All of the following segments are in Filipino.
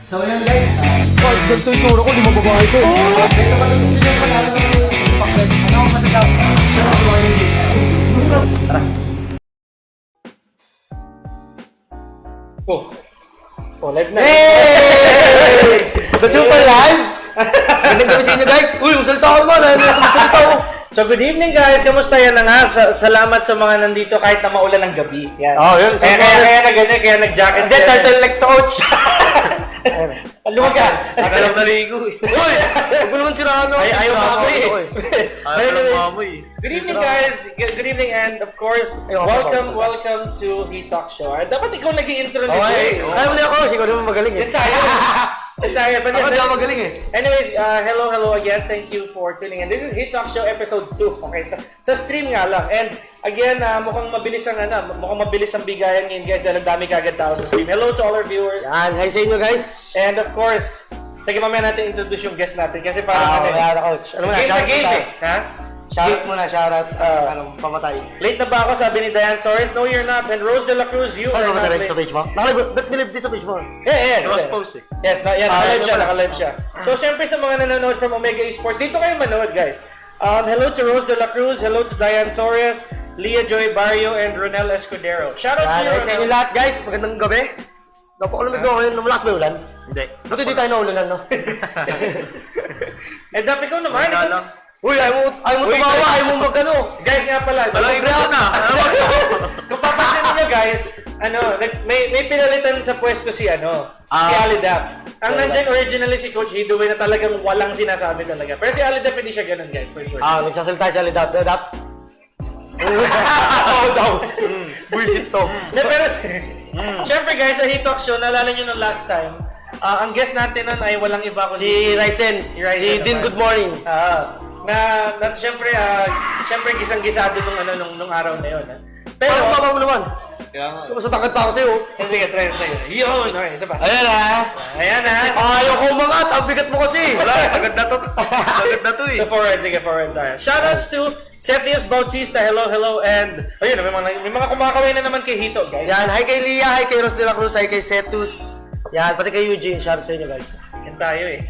So yun guys, Kahit ganito yung tura ko, di mababae ko. dito pa lang sila yung panalo ng paklet. Ano ang masasabi? Sa mga mga hindi. Tara. Oh, live na. Hey! The Super Live! Magandang gabi sa inyo guys. Uy, magsalita ako naman. Magsalita ako. So good evening guys, kamusta yan na nga? Salamat sa mga nandito kahit na maulan ng gabi. Yan. Oh, yun. Kaya na ganyan, kaya nag-jacket. Hindi, turtleneck to coach. Lumaga. Nakalang naligo eh. Uy! Huwag mo naman siraan ako. Ayaw maamoy eh. Ayaw ng maamoy eh. Good evening guys, good evening and of course, welcome to He Talk Show. Dapat ikaw nag-i-intro nito eh. Kaya mo na ako, siguro naman magaling eh. Yan tayo. Yan tayo. But Ako yes, di ako magaling eh. anyways, hello again. Thank you for tuning in. This is He Talk Show episode 2. Okay, sa stream nga lang. And again, mukhang mabilis ang bigayan ngayon guys dahil ang dami kagad tao sa stream. Hello to all our viewers. Yan, hi sa inyo guys. And of course, sige mamaya natin introduce yung guest natin kasi parang Kaya coach. Ano mo na, game na game eh. Ha? Shoutout muna, shoutout. Pamatay. Late na ba ako? Sabi ni Diane Torres. No, you're not. And Rose De La Cruz, you Saan are mo not direct late. sa page mo? Ba't nilib di sa page mo? Yeah. Cross post eh. Yes, yan. Naka-live siya. So, syempre sa mga nanonood from Omega Esports, dito kayo manood, guys. Hello to Rose De La Cruz. Hello to Diane Torres, Leah Joy Barrio, and Ronel Escudero. Shoutouts to you, Yan, sa inyo Ronel. lahat guys. Magandang gabi. Napakalamig ko ngayon. Namulak ba yung ulan? Hindi. Buti di tayo naulanan, no? And dapat ikaw naman. Uy, ayaw mo tumawa, ayaw mo magano. Guys nga pala. Libre ako na. Kung papansin niyo guys, may pinalitan sa pwesto si si Alidap. Ang nandyan originally si Coach Hidway na talagang walang sinasabi talaga. Pero si Alidap hindi siya ganun guys, for sure. Nagsasalita siya, Lidap. Oo daw. Buisit to. Pero syempre guys, sa He Talk Show, naalala nyo nung last time, ang guest natin nun ay walang iba kundi Si Ryzen. Si Dean, naman. good morning. Na syempre gisang-gisado nung araw na yun. Pero Parang baba mo naman. Kaya nga. Mas natakot pa ako sa'yo. sige, try sa'yo. Yun, okay, isa pa. Ayan ha. Ayan ha. Ayaw ko umangat. Ang bigat mo kasi. Wala, sagad na to. Sagad na to eh. Sige, forward tayo. Shoutouts to Setius Bautista, hello, and ayun, may mga kumakaway na naman kay Hito, guys. Yan, hi kay Lia, hi kay Rose De La Cruz, hi kay Cetus. Yan, pati kay Eugene. Shout sa inyo guys. Yan tayo eh.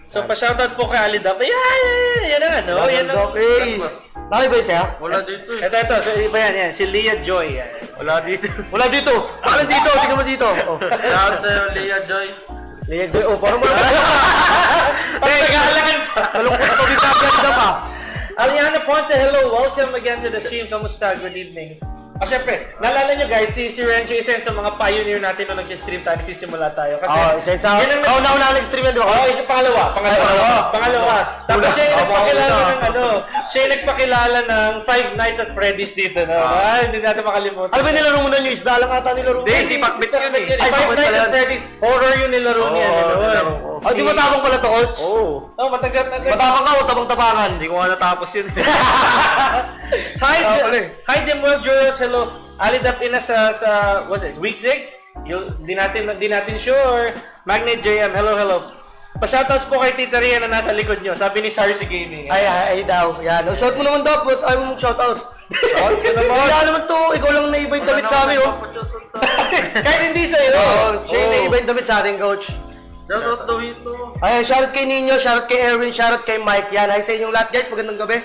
So, pa-shoutout po kay Alidap. Yan ang yan ang... Okay. Nakaliba yun siya? Wala dito eh. Ito, so iba yan, si Leah Joy. Yan. Wala dito. Wala dito. Parang dito. Tingnan mo dito. Oh. Shout sa'yo, Leah Joy. Lia Joy. Oh, parang wala. Pagkakalangan pa. Malungkot na tubig ka. Ganda pa. Aliana Ponce, hello, welcome again to the stream. Kamusta? Good evening. Syempre, naalala nyo guys, si Renzo isa sa mga pioneer natin nung nag-stream tayo, nagsisimula tayo. Kasi, Sensa. yan ang Una nag-stream yan, di ba? isa pangalawa. Tapos siya yung nagpakilala ng siya yung nagpakilala ng Five Nights at Freddy's dito. Hindi natin makalimutan. Ano ba yung nilaro mo na nyo? Isda lang ata nilaro mo. Hindi, si Pakbit yun eh. Five Pakbit Nights pala at yun. Freddy's, horror yung nilaro niya. Ay, di matapang pala to, coach? Oo. Matagal. Matapang ka o tabang-tapangan? Hindi ko nga natapos yun. Hi, Demuel Julius, hello. Alidap ina sa what's it? Week 6? Di natin sure. Magnet JM, hello. Pa-shoutouts po kay Tita Ria na nasa likod nyo. Sabi ni Sarsi Gaming. Ay daw. Yan. Shout mo naman daw, but ayaw mong shout out. Shout ka naman. Kaya naman to, ikaw lang naiba yung damit sa amin, oh. Kahit hindi sa'yo. Siya yung naiba yung damit sa atin, coach. Shout out daw ito. Ayan, shoutout kay Nino, shoutout kay Erwin, shoutout kay Mike. Yan, hi sa inyong lahat, guys. Magandang gabi.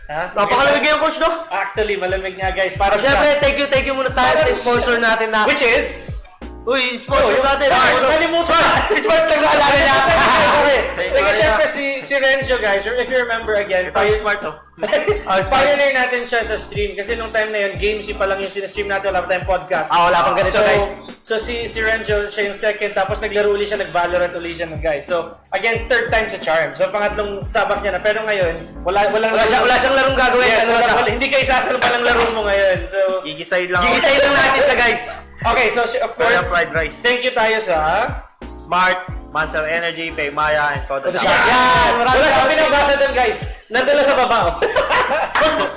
Napakalamig yung coach, no? Actually, malamig nga guys. Para Siyempre, thank you muna tayo sa sponsor natin na... Which is? Uy, sponsor natin. Nalimutan. Smart lang naalala niya. Sige, siyempre si Renzo guys, or if you remember again, Smart to. pioneer natin siya sa stream kasi nung time na yun, games pa lang yung sinestream natin, wala pa tayong podcast. Wala pang ganito, guys. So si Renzo, siya yung second, tapos naglaro ulit siya, nag-Valorant ulit siya guys. So again, third time sa charm. So pangatlong sabak niya na, pero ngayon, wala siyang larong gagawin. Yes, hindi ka isasalpa ng laro mo ngayon. So Gigisay lang Gigisay lang natin sa guys. okay, so of course, fried rice. thank you tayo sa Smart, Muscle Energy, Pay Maya, and Photoshop. Yan, wala sa pinabasa doon guys. Nandala sa baba.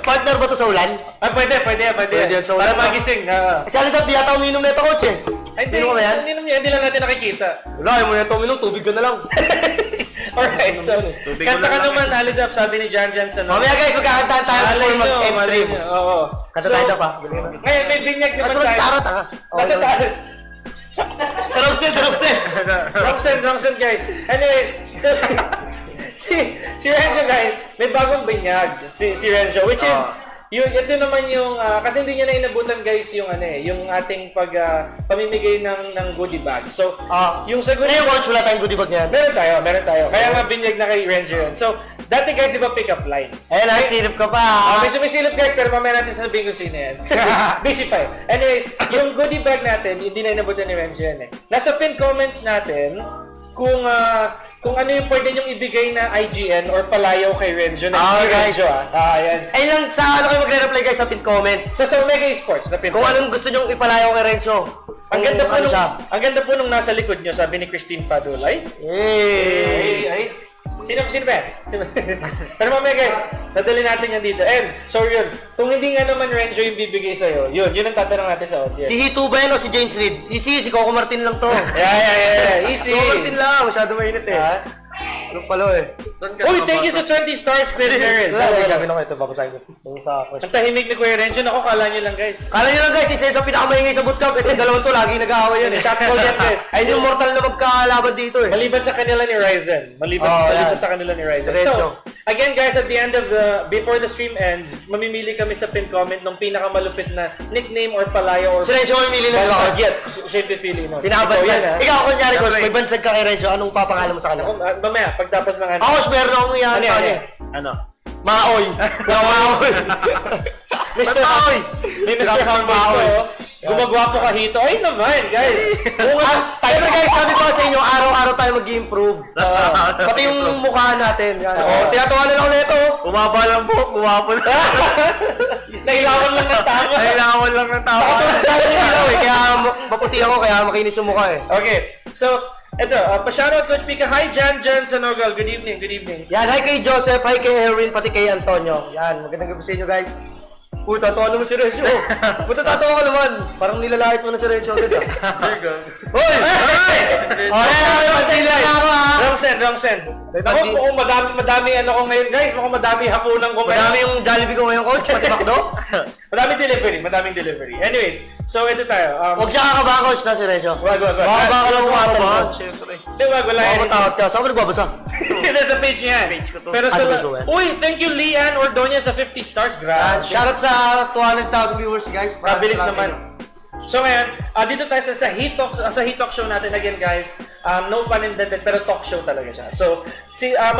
Partner ba to sa ulan? Pwede Pwede yan, so para wala. magising. Kasi alam daw, di yata uminom na ito, coach eh. Hindi Uminom ka ba yan? hindi lang natin nakikita. Wala, ayaw mo na ito uminom, tubig ka na lang. Alright, so, Tubig kanta ko ka lang naman, Alidap, sabi ni Jan sa Mamaya guys, magkakantahan tayo before mag-end stream. Oo. Kanta tayo na pa. Ngayon, may binyag naman Kanta tayo. tarot ha. Nasa taas. Wrong set, guys. Anyways, so si Renzo, guys, may bagong binyag. Si Renzo, which is, ito naman yung, kasi hindi niya na inabutan, guys, yung yung ating pamimigay ng goodie bag. So, yung sa goodie bag, wala tayong goodie bag niyan. meron tayo. Kaya nga binyag na kay Renzo yun. So, dati, guys, di ba pick up lines? Ayun, silip ka pa. May sumisilip, guys, pero mamaya natin sasabihin kung sino yan. Busy pa eh. Anyways, yung goodie bag natin, hindi na inabutan ni Renzo yan eh. Nasa pin comments natin, kung ano yung pwede niyong ibigay na IGN or palayaw kay Renzo na guys. Renzo ayan. Ayun lang, sa ano kayo magre-reply guys sa pin comment. Sa Omega Esports na pin Kung comment. anong gusto nyong ipalayaw kay Renzo. Ang ganda po Ano nung, siya. ang ganda po nung nasa likod niyo, sabi ni Christine Fadulay. Ay. Sino ba yan? Pero mamaya guys, dadali natin yan dito. And, so yun, kung hindi nga naman Renzo yung bibigay sa'yo, yun ang tatanong natin sa audience. Si Hito ba yan o si James Reed? Easy, si Coco Martin lang to. Yeah. Easy. Coco Martin lang, masyado mainit eh. Ha? Ano pala eh. Uy, thank you sa 20 stars, Chris Perez. Gabi na ko ito, babasahin ko. Yung sa Ang tahimik ni Kuya Renzo, naku, kala nyo lang guys. Kala nyo lang guys, isa sa pinakamaingay sa bootcamp. Ito yung dalawang to, lagi nag-aaway yan eh. Top goal get this. Ayun yung mortal na magkalaban dito eh. Maliban sa kanila ni Ryzen. Maliban yan. sa kanila ni Ryzen. Diretso. So, again guys, at the end of before the stream ends, mamimili kami sa pin comment ng pinakamalupit na nickname or palayo or... Si Renzo may mili ng Bansag. record. Yes, siya yung pipili mo. Pinakabansag. Ikaw, kunyari ko, Siyempre. may bansag ka kay Renzo, anong papangalan mo sa kanya? Mamaya, pagtapos ng ano. Ako, meron akong yan Ano sa yan? kanya. Ano? Maoy. Maoy. Mr. Maoy. May Mr. Humble ko. Gumagwapo ka hito. Ay naman, guys. Siyempre guys, sabi ko sa inyo, araw-araw tayo mag-improve. Pati yung mukha natin. Tinatawanan ako nito. Bumaba lang po, guwapo na. Nailawan lang ng tama. Kailangan lang ng tao. Sabi yung ilaw eh, kaya maputi ako, kaya makinis yung mukha eh. Okay, so, ito, pa-shoutout Coach Pika. Hi, Jan Sanogal. Good evening, good evening. Yan, hi kay Joseph, hi kay Erwin, pati kay Antonio. Yan, magandang gabi sa inyo guys. Puta, tatawa naman si Renzo. Puta, tatawa ka naman. Parang nilalait mo na si Renzo agad ah. There you go. Hoy! Okay, masaya na ako ha. Wrong send. Ako, mukhang madami ano ko ngayon, guys. Mukhang madami hapunan ko ngayon. Madami yung Jollibee ko ngayon, coach, pati McDo. Madaming delivery. Anyways, so ito tayo. Huwag siya kakabahan, coach, na si Renzo. Wag. Makakabahan ka lang kumatanong. Siyempre. Hindi, wala Ako yan. matakot ka. Saan ka nagbabasa? Nasa page niya. Page ko to. Pero sa... Ano gusto mo yan? Uy, thank you, Lian Ordonez sa 50 stars. Grabe. Shoutout sa 200,000 viewers, guys. Mabilis Salamat sa naman. inyo. So ngayon, dito tayo sa Heat Talk show natin again guys. No pun intended, pero talk show talaga siya. So,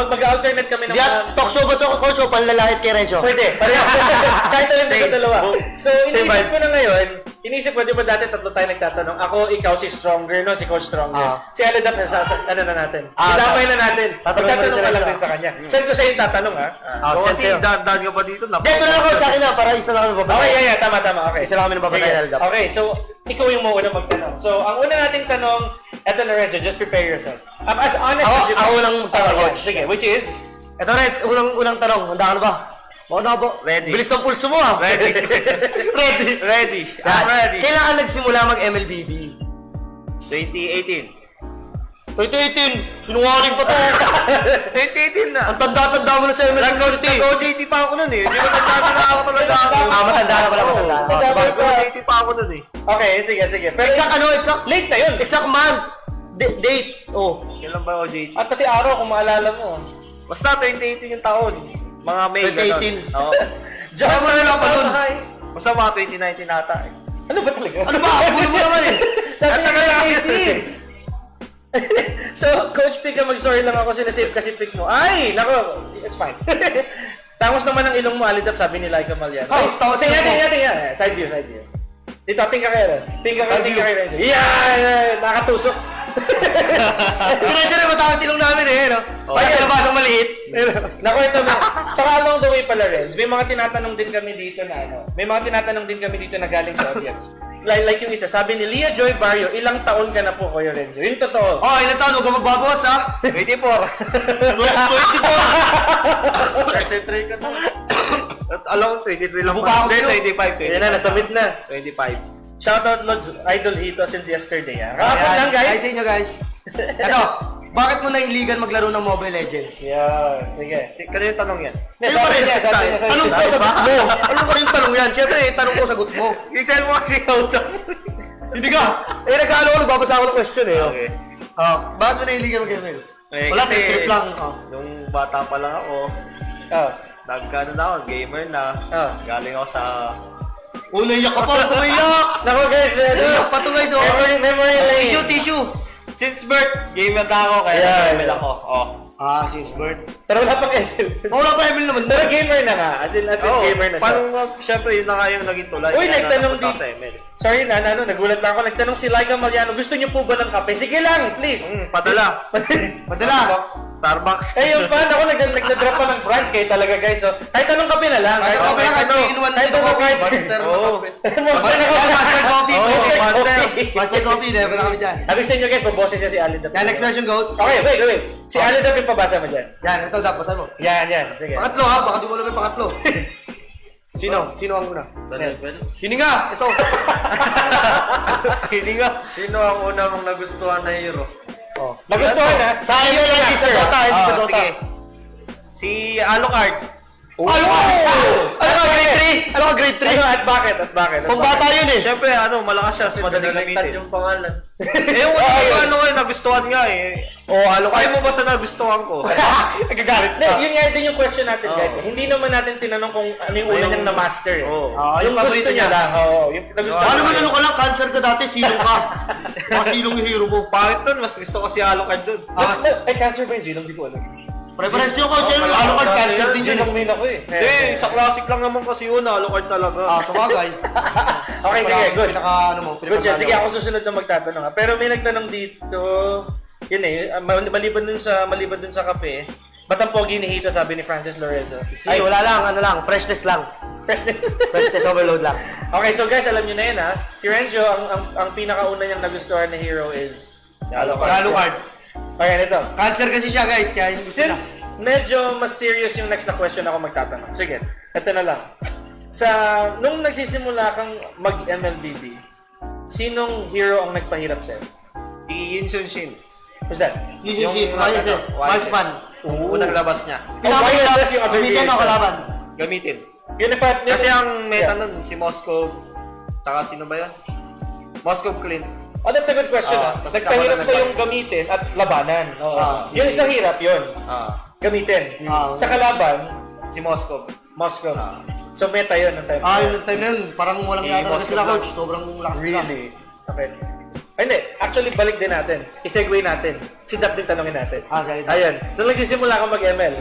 mag-alternate kami ng Diyan, talk show ba ito, coach, o panlalait kay Renzo? Pwede. Kahit alam Same. sa dalawa. So, Same iniisip vibes. ko na ngayon, di ba dati tatlo tayo nagtatanong? Ako, ikaw, si Stronger, no? Si Coach Stronger. Si Aladap, ano na natin. Idamay na natin. Tatanungin Magtatanong mo ka rin lang sila. din sa kanya. Send ko sa'yo yung tatanong, ha? Kung send kasi sa'yo. daan ka pa dito, Dito na lang, coach, sa akin na, para isa lang kami bababa. Okay, yeah, tama. Okay. Isa lang kami nababasa Sige. ni Aldap. Okay, so, ikaw yung mauna magtanong. So, ang una nating tanong, eto na Renzo, just prepare yourself. As honest as you Ako lang magtanong, Okay, coach. sige, which is? Ito, Reds, unang tanong. Handa ka na ba? Na po. Ready. Bilis ng pulso mo ah. Ready. Ready. Ready. I'm ready. Kailan ka nagsimula mag-MLBB? 2018. 2018. Sinungaling pa to. 2018 na. Ang tanda-tanda mo na sa MLBB. Nag-OJT pa ako nun eh. Hindi mo tanda na ako talaga. Matanda na pala, matanda na. Nag-OJT pa ako nun eh. Okay, sige. Pero Exact late na yun. exact month. Date. Oh. Kailan ba OJT? At pati araw, kung maalala mo. Basta 2018 yung taon. Mga May. 2018. Oo. Diyan mo na lang pa dun. Basta mga 2019 ata eh. Ano ba talaga? Ano ba? Bulo mo naman eh. Sabi At tagal niya na kasi. 18. So, Coach Pika, mag-sorry lang ako, sinasave kasi pick mo. Ay, nako, it's fine. Tangos naman ang ilong mo, Alidap, sabi ni Laika Malyan. Oh, tangos tingnan, ilong mo. tingnan. Side view. Dito, tingka kayo. Tingka kayo, Renzo. Yeah! Nakatusok. Diretso na matawag silong namin eh. No? Ay, kalabasang maliit. Naku, ito na. Tsaka along the way pala, Renz, may mga tinatanong din kami dito na galing sa audience. Like yung isa, sabi ni Leah Joy Barrio, ilang taon ka na po, Kuya Renzo? Yung totoo. Oh, ilan taon? Huwag ka magbabawas ha? 24. 33 ka na. At alam ko, 23 lang Mukha ako Hindi, sa'yo. 25. Ayan na, nasubmit na. 25. Shoutout Lods Idol Hito since yesterday. Kahapon lang, Hi guys. sa inyo guys. Ito, bakit mo nailigan maglaro ng Mobile Legends? Yan, sige. Kanina yung tanong yan. Sino pa rin? Tanong ko, sagot mo. Ano pa rin tanong yan? Siyempre, tanong ko, sagot mo. Gisel mo kasi kausap. Hindi ka! Eh, nag-ano ko, nagbabasa ako ng question eh. Oh. Okay. Bakit mo nahiligan mag-ML? Eh, Wala, kasi, trip lang. nung bata pa lang ako, Oh. nagkano na ako, gamer na. Oh. Galing ako sa... Naiyak ka pa! Umiyak! Nako guys, Naiyak pa to guys! memory lane. Tissue! Since birth, gamer na ako, kaya Yeah. nag-ML ako. Oh. Since birth. Pero wala pang ML. Wala pa ML naman. Pero gamer na nga. As in, at least Oo, gamer na siya. Parang, syempre, yun na nga yung naging tulad. Uy, Kaya nagtanong napunta di- sa ML. Sorry na, nagulat lang ako. Nagtanong si Laika Mariano, gusto niyo po ba ng kape? Sige lang, please. Padala. Madala! Starbucks. Eh, yung fan, ako nag-drop pa ng branch kayo talaga guys. So, kahit anong kape na lang. Kahit Kahit kape lang, kahit ano. 3-in-1 Kahit na ano, coffee. kahit Monster na Oo. Monster na coffee. Master Coffee! Oo, Monster Monster. coffee. Master Coffee, never na kami dyan. Sabi sa inyo guys, paboses niya si Ali Dap. Yan, next question, goat. Okay, wait. Si Ali Dap yung pabasa mo dyan. Yan, ito, dapat mo. Yan. Sige. Pangatlo ha, baka di mo alam yung pangatlo. Sino ang una? Hininga! Ito! Hindi nga. Sino ang una mong nagustuhan na hero? Nagustuhan na? Sa akin na lang, sa Dota, hindi sa Dota. Sige. Si Alucard. Alucard! Ano ka, grade 3? Ano ka, grade 3? Ano, at bakit? Pambata yun eh. Siyempre, malakas siya, madaling gamitin. yung pangalan. Yung ano nga, nagustuhan nga eh. Alucard. Kaya mo ba sa nagustuhan ko? Nagagalit Hindi, yun nga din yung question natin guys. Hindi naman natin tinanong kung ano yung una niyang na-master. Oo. Yung gusto paborito niya lang. Oo, yung nagustuhan Ano man niya. ano ka lang, cancer ka dati, silong ka. Mga silong yung hero mo. Pangit dun, mas gusto ko si Alucard dun. Ay, cancer ba yun? Silong? Di ko alam. Preference nyo ko, siya yung Alucard cancer din yun. Silong main ako eh. Hindi, sa classic lang naman kasi yun, Alucard talaga. Sabagay. Okay, sige, good. Pinaka, ano mo, Good siya. Sige, ako susunod na magtatanong ha. Pero may nagtanong dito, yun eh, maliban dun sa kape, ba't ang pogi ni Hito, sabi ni Francis Lorenzo? Ay, wala lang, ano lang, freshness lang. Freshness overload lang. Okay, so guys, alam nyo na yun ha. Si Renzo, ang pinakauna niyang nagustuhan na hero is Alucard. Okay, ito. Cancer kasi siya guys, kaya hindi gusto na. Since medyo mas serious yung next na question ako magtatanong. Sige, ito na lang. Nung nagsisimula kang mag-MLBB, sinong hero ang nagpahirap sa'yo? Si Yin Sun Shin. Who's that? Yung YSS, Wiseman. Unang labas niya. YSS yung Gamitin o kalaban? Gamitin. Yun na pa. Kasi ang meta nun, si Moscow, taka sino ba yan? Moscow Clint. Oh, that's a good question ha. Tas Nagpahirap sama na sa yung gamitin at labanan. Si- Yun sa hirap yun. Gamitin. Ah, Sa kalaban, Si Moscow. Moscow. So meta yun ang time. yung time na yun, parang walang Si yata Moscow sila lang. coach, sobrang lakas nila. Really? Okay. Ay, hindi. Actually, balik din natin. I-segue natin. Si Dap din tanongin natin. Sige. Ayun. Nung nagsisimula ka mag-ML.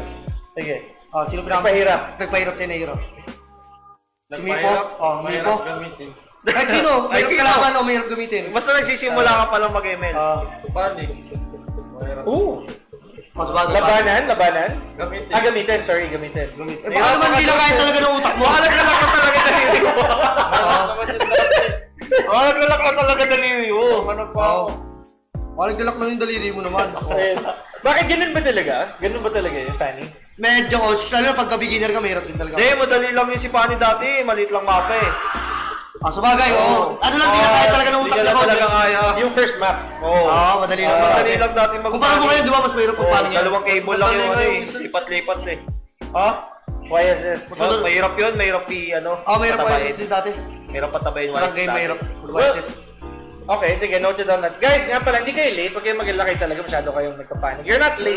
Sige. Sino Nagpahirap. Nagpahirap sa hero. Si Mipo? Nagpahirap, Mipo. gamitin. Kahit sino, Kahit mahirap sino. kalaban o mahirap gamitin. Basta nagsisimula ka pa lang mag-ML. Mas bago pa. Labanan? Gamitin. Gamitin. Sorry, gamitin. Baka naman hindi lang kaya talaga ng utak mo. Baka naglalak ka talaga ng Navy mo. Baka naglalak ka talaga ng Navy mo. Ano pa ako? Baka nagdalak lang yung daliri mo naman. Ayun. Bakit ganun ba talaga? Ganun ba talaga yun, Fanny? Medyo coach, lalo na pagka beginner ka, mahirap din talaga. Hindi, madali lang yung si Pani dati. Maliit lang mapa eh. Sabagay, oo. Ano lang, di na kaya talaga ng utak Hindi na ka coach. talaga kaya. Yung first map. Madali lang. Madali lang dati mag- Kumpara mo ngayon, di ba, mas mahirap kung paano yan. Dalawang cable lang yung ano eh. Lipat-lipat eh. YSS. Mahirap yun. Mahirap Mahirap pa patabayin. din dati. Mahirap patabayin. Sarang game, mahirap. Well, okay, sige, noted on that. Guys, nga pala, hindi kayo late. Pag kayo mag-ilakay talaga, masyado kayong nagpapanik. You're not late.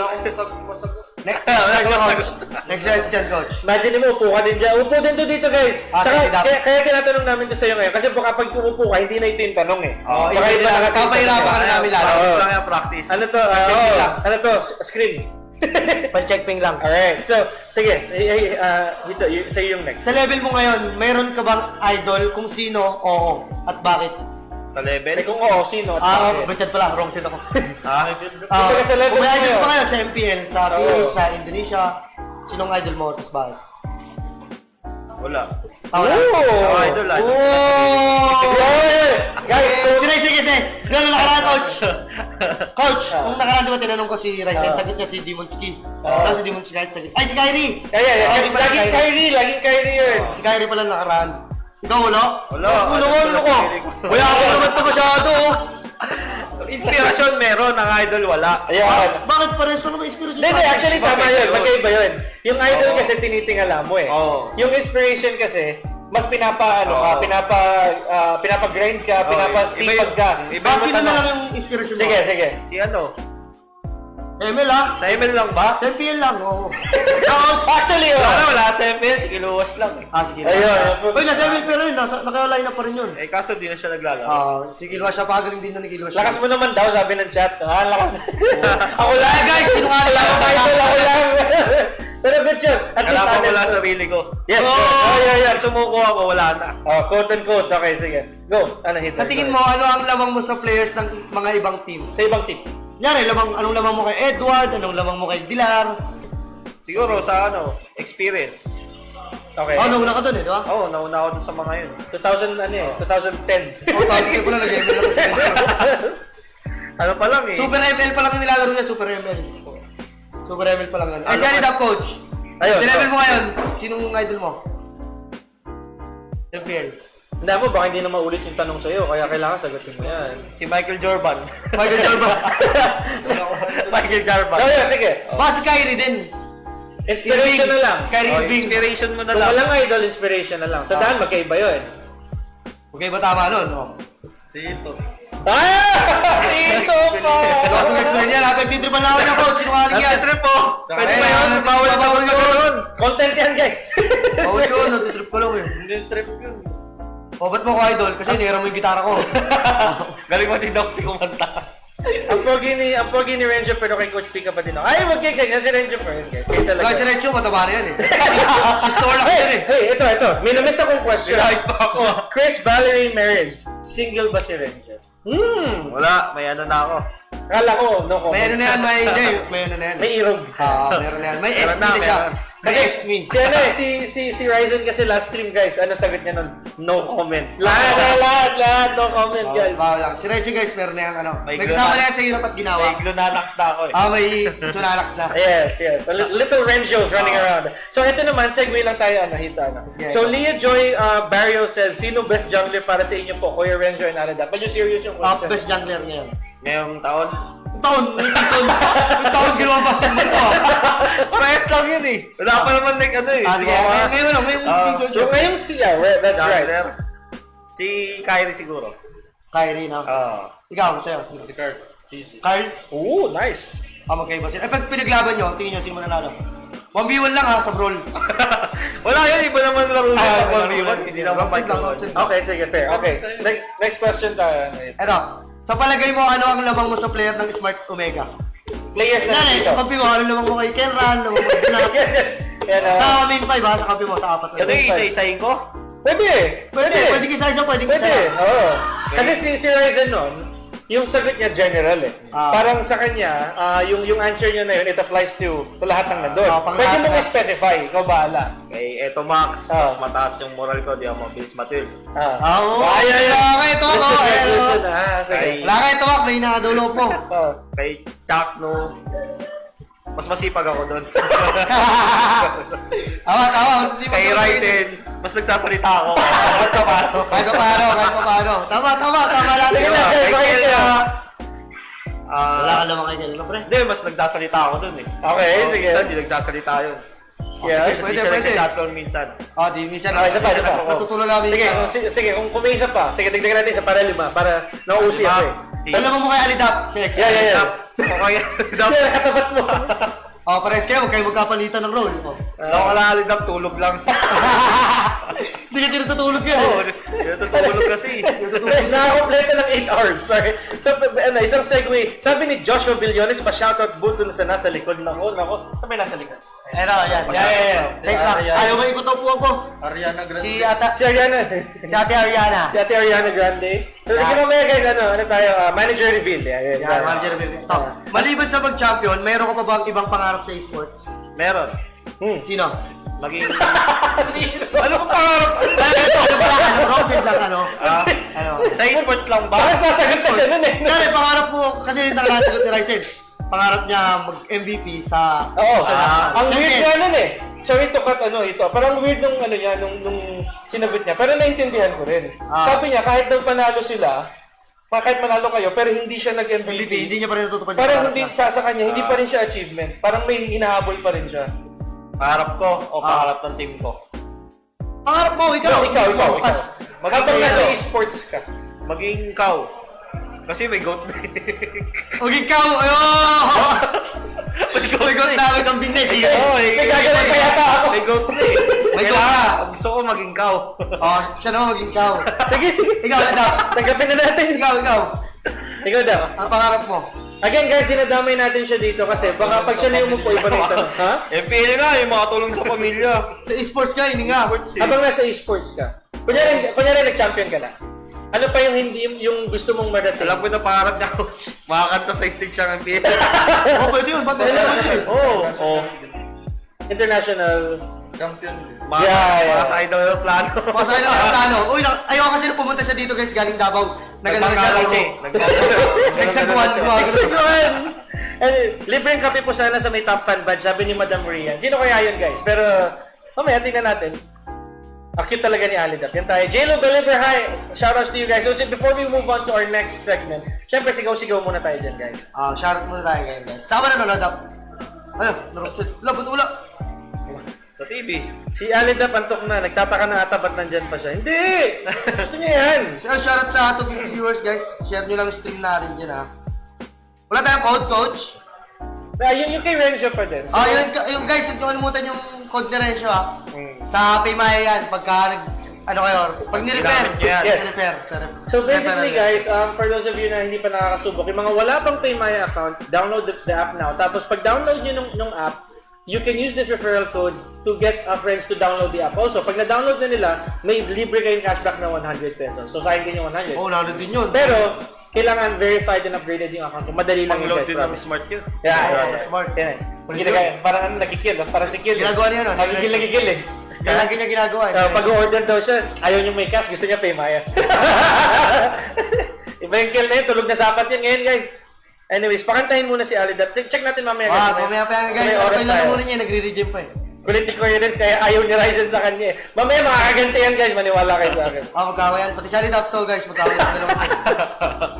Next question, coach. Imagine mo, upo ka din dyan. Upo din to dito, guys. Sige, dapat. Kaya tinatanong namin to sa'yo ngayon. Kasi baka pag umupo ka, hindi na ito yung tanong eh. Baka iba na kasi yung Papahirapan ka tanong. na namin lalo. Practice lang yan, practice. Ano to? Check lang. Ano to? Screen. Pan-check ping lang. Alright, so, sige. Dito, sa'yo yung next. Sa level mo ngayon, mayroon ka bang idol? Kung sino, oo. At bakit? Sa level? Kung oo, sino? At bakit? Richard pala. Wrong set ako. Kumbaga sa level Kung may mo idol ngayon. ka ngayon sa MPL, sa Oo. PH, sa Indonesia, sinong idol mo? Tapos bakit? Wala. Wala. Oh! Idol. Guys, Si Ray, sige. Noong nakaraan, coach. Coach, nung nakaraan diba tinanong ko si Ray, sagot niya si Demonski. Tapos si Demonski, ay si Kyrie! Laging Kyrie yun. Si Kyrie pala nakaraan. Ikaw wala? Wala. Wala ko. Wala ako naman ito masyado. Inspirasyon meron, ang idol wala. Ayun. Bakit pares ko naman inspiration? Hindi, actually tama yun. Magkaiba yun. Yung idol kasi tinitingala mo eh. Oo. Yung inspiration kasi, mas pinapa-grind ka, pinapasipag ka. Bakit na lang yung inspiration mo? Sige. Si ano? ML ah. Sa ML lang ba? Sa MPL lang, oo. Actually, Wala sa ML, si Kiluwas lang eh. Sige. Ayun. Uy, nasa ML pero yun, naka-line up pa rin yun. Eh kaso di na siya naglalaro. Si Kilwa siya, pagaling din na ni Kilwa. Lakas mo naman daw, sabi ng chat. Lakas na. Ako lang, guys. Sinungaling ako, Idol, ako lang. Pero good shot. At least Kailangan ko wala honest. sarili ko. Yes. Yeah. Sumuko ako, wala na. Quote and quote. Okay, sige. Go. Ano hit? Sa tingin mo, ano ang lamang mo sa players ng mga ibang team? Sa ibang team. Nyari, anong lamang mo kay Edward? Anong lamang mo kay Dilar? Siguro sa experience. Okay. Nauna ka dun eh, di ba? Oo, nauna ako dun sa mga yun. 2010. Tapos ka pala, nag-ML na kasi. Ano pa lang eh. Super ML pa lang yung nilalaro niya, Super ML. Super ML pa lang yan. Si Alidap, coach. Ayun. Si-level mo ngayon, sinong idol mo? MPL. Hindi mo, baka hindi na maulit yung tanong sa'yo, kaya kailangan sagutin mo yan. Si Michael Jordan. Michael Jordan. Michael Jordan. Sige. Baka si Kyrie din. Inspiration na lang. Kyrie Oh, Irving. inspiration mo na Kung lang. walang idol, inspiration na lang. Tandaan, magkaiba yun. Okay ba tama nun? Si ito. Ito pa! Kasi nag-explain niya, nagtitripan lang ako niya, coach. Sinungaling yan. Nagtitrip po. Pwede ba Kaya, yun? Bawal sa bawal mga yun. yun. Content yan, guys. Bawal yun, nagtitrip ko lang eh. Hindi trip yun. Ba't mo ko idol? Kasi nira mo yung gitara ko. Galing mo din daw si kumanta. Ang pogi ni Renjo, pero kay Coach Pika pa din ako. Ay, wag kayo ganyan si Renjo pa rin, guys. Kayo talaga. Kaya si Rencho, mataba na yan eh. Store lang yan eh. Hey, ito. May namiss akong question. Like pa ako. Chris Valerie Marriage, single ba si Renjo? Wala, may ano na ako. Kala ko, no comment. May ano na yan, may ano na yan. May irog. Meron na yan. May Meron SB na, na siya. meron. Kasi si Ryzen kasi last stream, guys, ano sagot niya nun? No comment. Lahat, no comment, guys. Bawal lang. Si Rencho guys, meron na yan ano. May May kasama na yan sa hirap at ginawa. May glunanax na ako eh. May sunalax na. Yes. Little Renjos running around. So ito naman, segue lang tayo, hita na. Yeah. So Leah Joy Barrio says, sino best jungler para sa inyo po? Kuya Renjo and Alada. Medyo serious yung Top question. best jungler niya yan. Ngayong taon. Yung taon ginawa basketball ko. Press lang yun eh. Wala pa naman ano eh. Sige, ngayong season So ngayong siya, that's right. Si Kyrie siguro. Kyrie na. Ikaw, sa'yo. Si Kurt. Carl? Ooh, nice. Magkaiba sila. Pag pinaglaban nyo, tingin nyo sino mananalo. 1v1 lang ha, sa brawl. Wala yun, iba naman laro Ah, sa iba 1v1. naman. Hindi naman Round set lang, round set lang. Okay, sige, fair. Okay, next question tayo. Eto, sa palagay mo, ano ang lamang mo sa player ng Smart Omega? Players na Yan eh, dito. kampi mo, ano lamang mo kay Kenran, lamang mo kay Dinar. Yan, Sa main 5 ha, sa kampi mo, sa 4 Ito yung isa-isahin ko. Pwede. Pwede kisa-isa, pwede Pwede, kisa. oo. Kasi si Ryzen nun, yung sagot niya general eh. Parang sa kanya, yung answer niya na yun, it applies to lahat ng nandun. Pang Pwede lahat mo na. i-specify, ikaw bahala. Kay Eto Max, mas mataas yung moral ko, di ako mabilis matil. Oo. Ay, Wala kayo ito ako. Listen, sige. Wala kayo ito ako, may nakadulo po. Oh. Kay Chuck, no, mas masipag ako doon. Tawa. Kay Ryzen, mas nagsasalita ako. Kahit pa paano. Kahit pa paano. Tama lang. Sige na, Kay bakit Kelly, ka? Wala ka naman kay Kelly, pre. Hindi, mas nagsasalita ako doon eh. Okay, sige. Minsan, hindi nagsasalita yun. Yeah, Pwede. Hindi siya nag-chatron minsan. Di minsan. Okay, isa pa. Natutulog namin. Sige, kung may isa pa, sige, dagdagan natin isa para 5, para nauusi ako eh. Alam mo kay Alidap, si X. Yeah. Okay, Hindi, nakatapat mo. Pares kayo, huwag kayo magkapalitan ng role. Ako kalali ng tulog lang. Hindi kasi natutulog yan. Oo, tulog kasi. Nakakompleto ng 8 hours. Sorry. So, isang segue. Sabi ni Joshua Billones, pa-shoutout buto na sa nasa likod. Nako. Sabi nasa likod. Yan. Safe lang. Ayaw mo ikot upuan ko. Ariana Grande. Si Si Ariana. Ate Ariana. Si Ate Ariana Grande. So, sige mamaya guys, ano tayo, manager reveal. Yan, manager Bill. Maliban sa mag-champion, mayroon ka pa bang ibang pangarap sa esports? Meron. Sino? Maging... Ano pa pangarap? Rocket lang Sa esports lang ba? Parang sasagot na siya nun eh. Kaya pangarap mo, kasi nakakasagot ni Ryzen. Pangarap niya mag-MVP sa... Oo. Ang weird champion. nga nun eh. Sorry to cut ito. Parang weird nung nung sinagot niya. Pero naintindihan ko rin. Sabi niya, kahit daw panalo sila, kahit manalo kayo, pero hindi siya MVP, nag-MVP. hindi niya pa rin natutupad yung Parang pangarap hindi niya. sa kanya, hindi pa rin siya achievement. Parang may hinahabol pa rin siya. Pangarap ko o pangarap ng team ko? Pangarap mo, ikaw. Ikaw. Habang Maging nasa ano? esports ka. Maging cow. Kasi may goat na Huwag ikaw! Ayun! May goat na, may kambing na. Sige. Oo, May gagawin pa yata ako. May goat na eh. May goat Kailangan, na. gusto ko maging cow. Oh, siya naman maging ikaw. Sige. Ikaw, ikaw. Tanggapin na natin. Ikaw. Ikaw daw. Ang pangarap mo? Again guys, dinadamay natin siya dito kasi baka pag siya na yung umupo, iba na yung tanong. Ha? MPL na, yung mga tulong sa pamilya. Sa esports ka, hindi nga. Habang nasa esports ka, kunyari nag-champion ka na, ano pa yung hindi yung gusto mong marating? Alam ko na pangarap niya, coach. Makakanta sa stage siya ng MPL. Oh, pwede yun. Ba't pwede yun? Oo. International. Champion. Yeah. Mga sa idol ng plano. Masakay lang ang plano. Uy, ayaw kasi na pumunta siya dito guys, galing Davao. Nagpangalaw siya. Nagsaguan. Excellent! And libreng kape po sana sa may top fan badge, sabi ni Madam Rian. Sino kaya yun guys? Pero, mamaya tingnan natin. Cute talaga ni Alidap. Yan tayo. J-Lo Believer, hi! Shoutouts to you guys. So, before we move on to our next segment, syempre sigaw-sigaw muna tayo dyan guys. Shoutout muna tayo ngayon guys. Sama na nalodap. Ano? Narupsud. Labot ula. Sa TV. Si Alidap antok na. Nagtataka na ata ba't nandyan pa siya. Hindi! Gusto niya yan. Shoutout sa 250 viewers guys. Share nyo lang yung stream natin dyan ha. Wala tayong code, coach. Yung kay Renzo pa din. So, Yung guys, huwag nyo kalimutan yung code ni Renzo ha. Sa Paymaya yan. Pagka pag ni-refer. Ginamit niya yan. Yes. Ni-refer. So basically guys, for those of you na hindi pa nakakasubok, yung mga wala pang Paymaya account, download the app now. Tapos pag download nyo nung app, you can use this referral code to get friends to download the app. Also, pag na-download na nila, may libre kayong cashback na 100 pesos. So sayang din yung 100. Oo, nalo din yun. Pero, kailangan verified and upgraded yung account. Madali lang Pang-load guys, din ng promise. smart yun. Yeah. Smart. Yan. Ginagaya, parang nagkikil, parang si Kill. Ginagawa niya nun. Nagkikil eh. Lagi niya ginagawa eh. Pag-order daw siya, ayaw niyo may cash, gusto niya Paymaya. Iba yung Kill na yun, tulog na dapat yan ngayon guys. Anyways, pakantahin muna si Alidap. Check natin mamaya. Mamaya pa yan guys. May oras Okay lang tayo. muna niya, nagre-regime pa eh. Kulit ni Coherence, kaya ayaw ni Ryzen sa kanya eh. Mamaya makakaganti yan guys, maniwala kayo sa akin. Magkawa yan. Pati sa Alidap to guys, magkawa yan.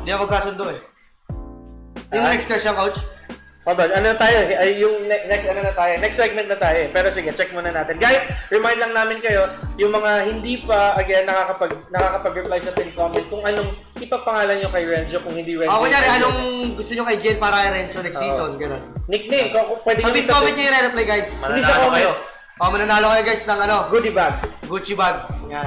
Hindi ako magkasundo eh. Yung next question, coach. Pabal, ano na tayo? Yung next segment na tayo. Pero sige, check muna natin. Guys, remind lang namin kayo, yung mga hindi pa, again, nakakapag-reply sa pin comment kung anong ipapangalan nyo kay Renzo, kung hindi Renzo. Kunyari, anong gusto nyo kay Jen para kay Renzo next season? Ganun. Nickname, kung pwede Sa pin comment nyo yung re-reply guys. Hindi sa comments. Mananalo kayo guys ng Goodie bag. Gucci bag. Yan.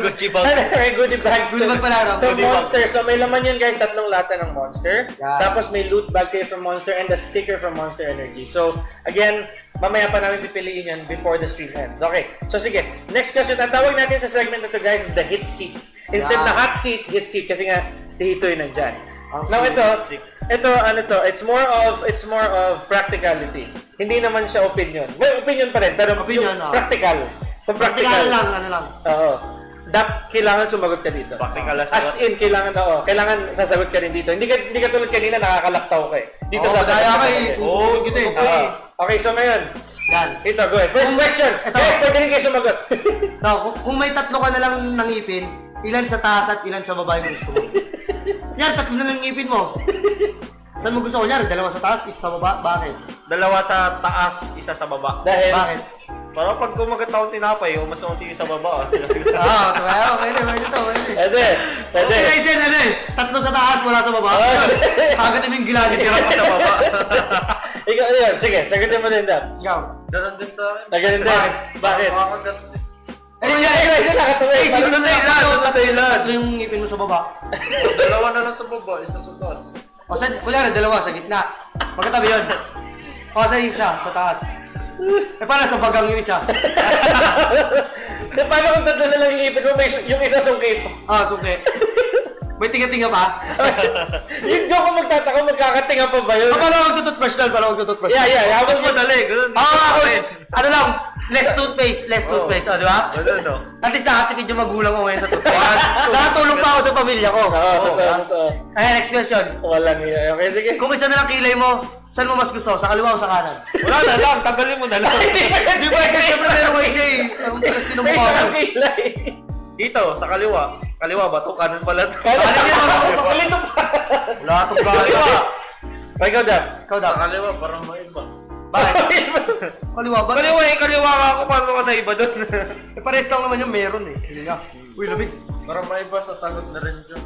Gucci bag. May goodie bag. Goodie bag pala, no? So, Goodie bag. Monster. So, may laman yun guys, 3 lata ng Monster. Yeah. Tapos may loot bag kayo from Monster and a sticker from Monster Energy. So, again, mamaya pa namin pipiliin yan before the stream ends. Okay. So, sige. Next question. Ang tawag natin sa segment na to guys is the hit seat. Instead na hot seat, hit seat. Kasi nga, hito yun nandyan. Now, it's more of practicality. Hindi naman siya opinion. Well, opinion pa rin, pero Opinion, yung practical. Kung Practical lang, ano lang. Oo. Kailangan sumagot ka dito. Practical as As in, kailangan sasagot ka rin dito. Hindi ka tulad kanina nakakalaktaw ka eh. Dito sasagot Masaya ka ka eh. rin. Susubukin kita eh. Oo. Okay, so ngayon, Yan. ito, go ahead. First question. Ito. Guys, pwede rin kayo sumagot. Kung may 3 ka na lang ng ngipin, ilan sa taas at ilan sa baba yung gusto mo? Yan, 3 na lang ngipin mo. Saan mo gusto ko? Yan, 2 sa taas, 1 sa baba. Bakit? 2 sa taas, 1 sa baba. Dahil, Bakit? Para pag kumagat ako tinapay, mas unti yung sa baba. Pwede to, pwede. pwede. Okay, Jen, 3 sa taas, wala sa baba. Agad yung gilagid ka pa sa baba. Ikaw, yun. Sige, sagutin mo din daw. Ikaw. Ganon din sa akin. Nagaling din. Bakit? Sino na lang yung ngipin mo sa baba? 2 na lang sa baba, 1 sa taas. O sa, kunyari, 2 sa gitna. Magkatabi yun. O sa isa, sa taas. Paano sa bagang yung isa? Paano kung 3 na lang yung ipin mo, yung isa sungkit? Suki. May tinga-tinga pa? Yung joke ko magtataka, magkakatinga pa ba yun? Paano magtututbrush lang? Yeah. Mas madali, ganun. Ano lang? Less toothpaste, di ba? Ganun, At least nakatipid yung magulang ko ngayon sa toothpaste. Nakatulong pa ako sa pamilya ko. Oo, totoo. Ay, next question. Walang iya. Okay, sige. Kung isa na lang kilay mo, saan mo mas gusto? Sa kaliwa o sa kanan? Wala na lang, tanggalin mo na lang. Di ba? Kasi siyempre meron ko isa eh. Ang tigas din ng May mukha isang ko. kilay. Dito, sa kaliwa. Kaliwa ba to? Kanan pala to. Kaya pakulit mo pa. Wala itong kaliwa. Ikaw, Dab. Ikaw daw. Sa kaliwa, parang maiba. Bakit? Kaliwa ba? Kaliwa ka ako, paano ka na iba doon? Eh, pares lang naman yung meron eh. Hindi nga. Uy, lamig. Para may iba sasagot na rin dyan.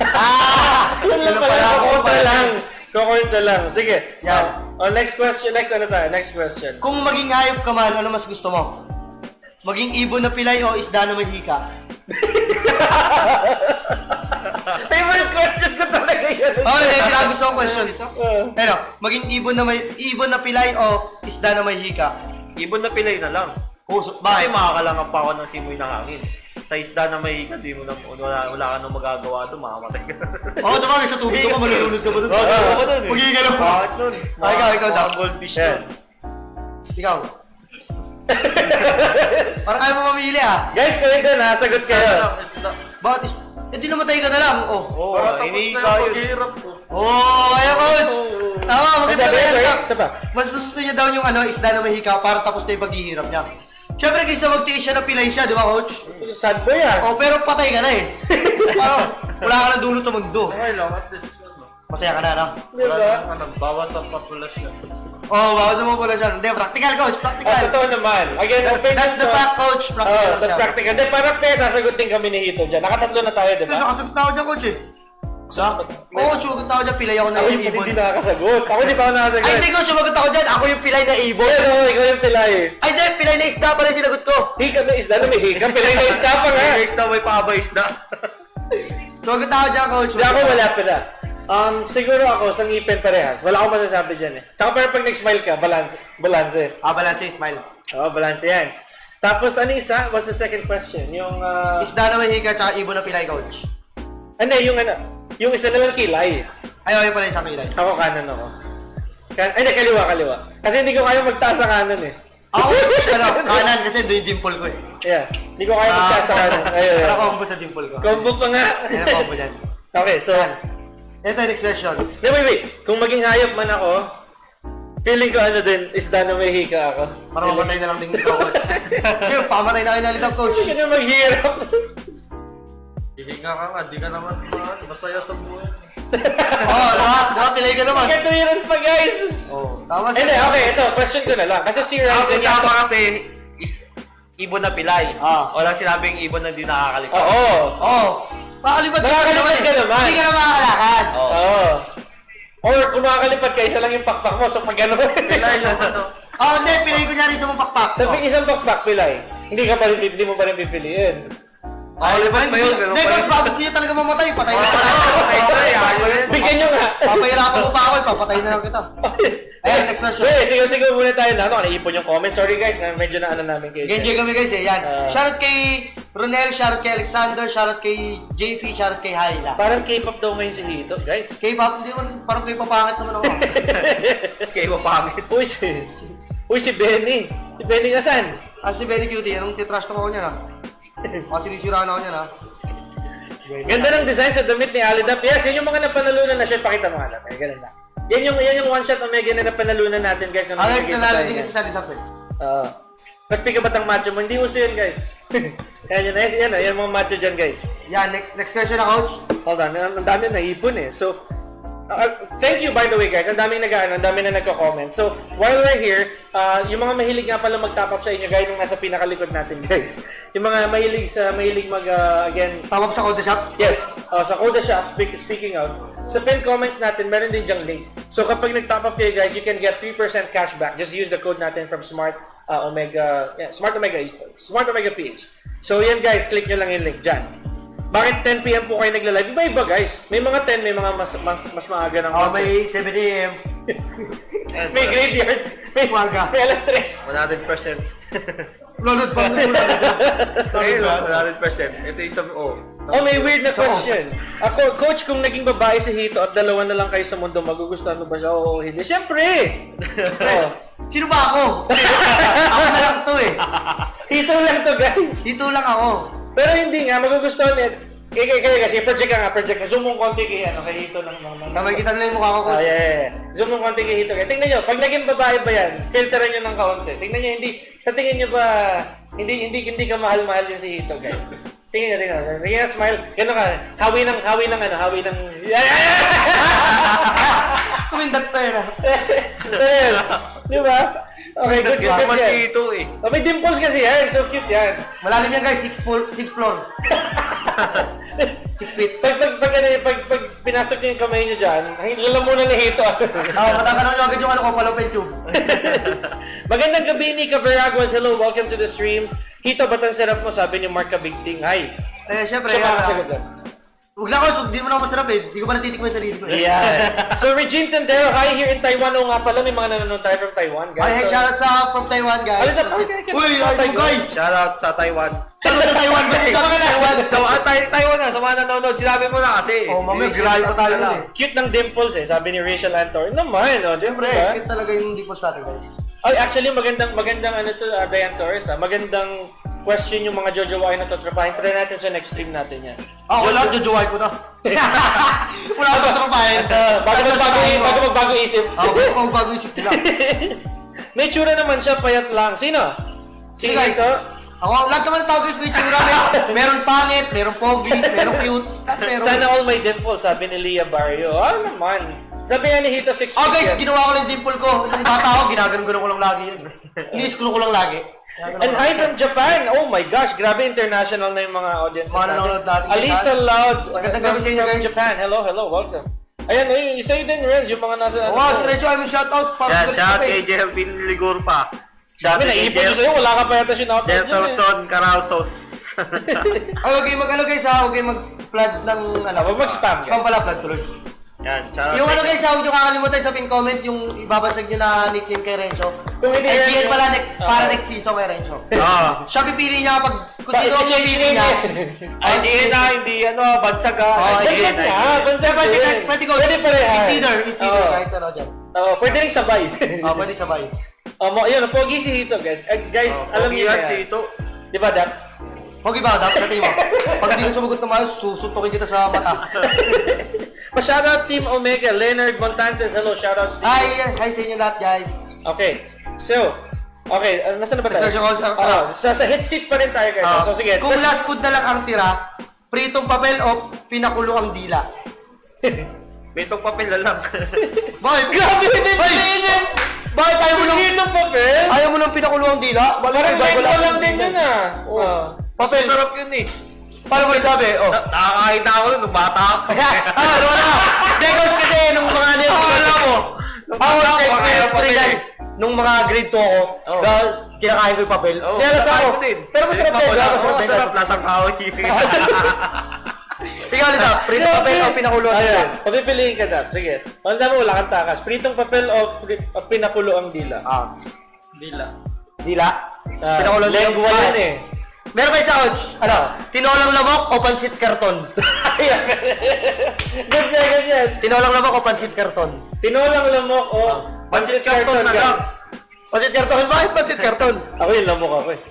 Yun Yun pala, kukunta lang. Kukunta lang. Sige. Yan. Next question. Next ano tayo? Next question. Kung maging hayop ka man, ano mas gusto mo? Maging ibon na pilay o isda na may hika? Favorite question ko talaga yun. Oo, hindi. Gusto kong question. Pero, maging ibon na pilay o isda na may hika? Ibon na pilay na lang. Puso. Bakit Bakit? makakalangap pa ako ng simoy ng hangin? Sa isda na may hindi mo na, wala ka nang magagawa doon, makamatay ka. Oo, diba? Sa tubig ka, malulunod ka ba doon? Oo, ako doon eh. Magiging ganun. Bakit nun? Ikaw daw. Mga goldfish Yan. doon. Ikaw. Parang kaya mo mamili ah. Guys, kayo doon ha. Sagot kayo. Bakit? Eh di namatay ka na lang. Oh. Oo, Para tapos hindi na ka yung yun. paghihirap ko. Oh, kaya coach. Tama, maganda Sabi, na yan. sorry, Kak. isa pa. Mas gusto niya daw yung isda na may hika para tapos na yung paghihirap niya. Siyempre, kaysa magtiis siya na pilay siya, di ba coach? Sad boy ah. Oh, pero patay ka na eh. Parang wala ka na dulot sa mundo. Okay lang, at least ano. Masaya ka na, no? Di ba? Bawas ang populasyon. Oh, bawal mo pala siya. Hindi, practical coach, At practical. totoo naman. Again, open That's the fact, coach. Practical Oh, lang that's siya. practical. Hindi, para fair, sasagot din kami ni Hito dyan. Nakatatlo na tayo, di Hindi, ba? nakasagot na ako dyan, coach eh. Oo, coach, sumagot na ako dyan. Pilay ako na Ako yung yung ibon. hindi nakakasagot. Ako di pa ako nakakasagot. Ay, hindi ko, sumagot ako dyan. Ako yung pilay na ibon. Yes, oo, ikaw yung pilay. Ay, hindi, pilay na isda pala yung sinagot ko. Hika na isda na may hika. Pilay na isda pa nga. Isda, may paaba isda. Sumagot na ako dyan, coach. Hindi ako wala pala. Siguro ako sa ngipin parehas. Wala akong masasabi dyan eh. Tsaka pero pag nag-smile ka, balance eh. Balance yung smile. Oo, balance yan. Tapos ano isa? What's the second question? Yung, Isda na may hika, tsaka ibon na pilay, coach. yung isa na lang kilay. Ay, okay pala yung sa pilay. Ako kanan ako. Hindi, kaliwa. Kasi hindi ko kaya magtaas sa kanan eh. Ako, kanan kasi doon yung dimple ko eh. Yeah, hindi ko kaya magtaas sa kanan. Ayun. Para combo sa dimple ko. Combo pa nga. Ayan, combo dyan. Okay, so, Ito, next question. wait. Kung maging hayop man ako, feeling ko ano din, isda na may hika ako. Para mamatay na lang din ito, coach. Yung pamatay na kayo na litang, coach. Hindi ka na maghirap. Hihinga ka nga, di ka naman masaya sa buhay. Oo, diba? Pilay ka naman. Katuwiran pa guys. Oo. Tama Hindi, okay, ito, question ko na lang. Kasi si Ang Ryzen usama kasi, ibon na pilay. Ah. Walang sinabing ibon na di nakakalikot. Oo. Oo. Makakalipad Makakalipad ka naman. Hindi ka na makakalakad. Oo. Or kung makakalipad ka, isa lang yung pakpak mo. So pag ano, Pilay na ano. Oo, hindi. Pilay ko niya rin sa mong pakpak. sabi isang pakpak, pilay. Hindi mo pa rin pipiliin. Ay, lipat ba yun? Ganun Hindi, pa coach, yun. bakit gusto niya talaga mamatay? Patay na ako. Patay na eh. Bigyan nyo nga. Papahirapan mo pa ako, papatay na lang kita. Ayan, next question. Wait, sigaw muna tayo na. Ano, naipon yung comment. Sorry guys, na medyo na ano namin kayo. Enjoy kami guys eh, yan. Ah. Shoutout kay Ronel, shoutout kay Alexander, shoutout kay JP, shoutout kay Hyla. Parang K-pop daw ngayon si Hito, guys. K-pop, hindi naman, parang K-pop pangit naman ako. Kaya mapangit. Uy, si Benny. Si Benny nga saan? Si Benny Cutie, anong titrash ako niya na? Sinisiraan ako niya na. Ganda ng design sa damit ni Alidap. Yes, yun yung mga napanalunan na shirt. Pakita mo nga natin. Ganun na. Yan yung one shot Omega na napanalunan natin, guys. Ang next na natin din kasi sa Lidap eh. Oo. Ba't pick batang macho mo? Hindi uso yun, guys. yan yung mga macho dyan, guys. Yan, next question na coach. Hold on, ang dami na ipon eh. So, thank you by the way guys. Ang daming ang dami na nagko-comment. So, while we're here, yung mga mahilig nga pala mag-top up sa inyo, gaya nung nasa pinakalikod natin guys. Yung mga mahilig again, Tawag sa Coda Shop. yes, sa Coda Shop, speaking out, sa pin comments natin, meron din dyang link. So, kapag nag-top up kayo guys, you can get 3% cashback. Just use the code natin from Smart Omega PH. So, yan guys, click nyo lang yung link dyan. Bakit 10 PM po kayo nagla-live? Iba-iba guys. May mga 10, may mga mas maaga ng konti. May 7 AM. May graveyard. May Umaga. May alas 3. 100%. Lulod pa mo muna. Ayun, 100%. Ito isang Oh, may weird na question. Ako, coach, kung naging babae si Hito at dalawa na lang kayo sa mundo, magugustuhan mo ba siya? Oo, hindi. Siyempre! Oh. Sino ba ako? Ako na lang to eh. Hito lang to, guys. Dito lang ako. Pero hindi nga, magugustuhan niya. Kaya kasi, project ka. Zoom mong konti kay Hito ng Nakikita nila yung mukha ko coach. yeah. Zoom mong konti kay Hito. Tingnan nyo, pag naging babae ba yan, filteran nyo ng kaunti. Tingnan nyo, sa tingin nyo ba, hindi ka mahal-mahal yun si Hito, guys. Tingnan nyo. Tingnan smile. Gano'n ka, hawi ng... Kumindat pa yun ah. Di ba? Okay, good, good, good Naman yan. si ito eh. Oh, may dimples kasi yan. So cute yan. Malalim yan guys, 6 floor. 6 feet. Pag pinasok niyo yung kamay niyo dyan, lalamunan ni Hito. Matakalan nyo agad yung ano ko, fallopian tube. Magandang gabi ni Caveraguas. Hello, welcome to the stream. Hito, ba't ang sarap mo? Sabi ni Mark Kabigting. Hi. Syempre, Siya makasagot dyan. huwag na ako, di mo na ako masarap eh. Di ko pa natitikman yung sarili ko. Yeah. So, Regine Tendero, hi here in Taiwan. Oo nga pala, may mga nanonood tayo from Taiwan, guys. Hey, shoutout sa from Taiwan guys. Ano sa- okay. Uy, ay guys. Shoutout sa Taiwan. Shoutout sa Taiwan guys. Shoutout sa Taiwan. So, Taiwan na, sa mga nanonood, sinabi mo na kasi. Oh, mamaya grabe pa tayo nun eh. Cute ng dimples eh, sabi ni Rachel Antor. Naman, oh, Siyempre, diba? cute talaga yung dimples natin guys. Ay, actually, magandang ano to, Diane Torres, magandang question yung mga jojowain na tatrapahin. Try natin sa next stream natin yan. Wala, jojoy ko na. Wala ako tatrapahin. Bago magbago isip. Ako bago isip nila. May tsura naman siya, payat lang. Sino? Si Guys, Hito? ako, lahat naman ng tao guys, may tsura. Meron pangit, meron pogi, meron cute, at meron... Sana all my dimples, sabi ni Leah Barrio. Naman. Sabi nga ni Hito, 6 feet guys, yan. ginawa ko lang yung dimple ko. Yung bata ko, ginaganon ko lang lagi yun. Ini-screw ko lang lagi. And hi from Japan! Oh my gosh, grabe international na yung mga audiences Mga nanonood natin. Alisa Loud Magandang gabi sa inyo, from guys. Japan. Hello, welcome. Ayan, isa yun din, Renz, yung mga nasa... Wow, si Recho, I'm shoutout. Yan, shout kay Jelvin Ligorpa. Shout Sabi, naipon siya sa'yo, wala ka pa yata siya na-upload dyan eh. Jefferson Carausos. Ay, huwag kayong mag-ano guys ha, huwag kayong mag-flood ng ano. Huwag mag-spam, guys. Spam pala, flood tuloy. Yan, shout Yung ano guys ha, huwag nyo kakalimutan sa pin comment yung ibabasag nyo na nickname kay Rencho. Kung hindi Ay, yan GN yung- pala, para next season kay Rencho. Siya pipili niya kapag kung sino ang pipili niya. IGN na, hindi ano, bansag ah. Bansag nga, bansag din. Pwede ko, Pwede pareha. It's either, Oo. kahit ano dyan. Pwede rin sabay. Pwede sabay. Yun, pogi si Hito, guys. Guys, alam niyo yan yan. si ito. Di ba, Dap? Huwag iba, dapat natin mo. Pag hindi ka sumagot na maayos, susuntokin kita sa mata. Pa-shoutout Team Omega, Leonard Montanzes. Hello, shoutouts to you. Hi sa inyo lahat guys. Okay, so, nasaan na ba tayo? Nasa show ko, Sa hit seat pa rin tayo, guys. So, sige. Kung last food na lang ang tira, pritong papel o pinakulo ang dila. Betong papel na lang. Bakit? Grabe, hindi pa yun! Bakit ayaw mo nang ng papel? ayaw mo nang pinakulo ang dila? Parang lengko lang din yun Papel. Masarap yun eh. Paano mo sabi? Nakakain na ako nun nung bata ako. Ano na? Dekos kasi nung mga ano yung alam mo. Ako sa experience ko rin yan. Nung mga grade 2 ako, dahil kinakain ko yung papel. Pero sa ako, pero masarap din. Masarap, lasang kahoy. Ikaw ulit ah, pritong papel o pinakulo ang dila? Ayan, papipiliin ka, Dap. Sige. Wala mo, wala kang takas. Pritong papel o pinakulo ang dila? Dila. Dila? Pinakulo ang dila. Lengwa yan eh. Meron ba isa, coach? Ano? Tinolang lamok o pansit karton? Good second yan. Tinolang lamok o pansit karton? Tinolang lamok o Pansit karton na lang. Pansit karton? Bakit pansit karton? Ako yung lamok ako eh.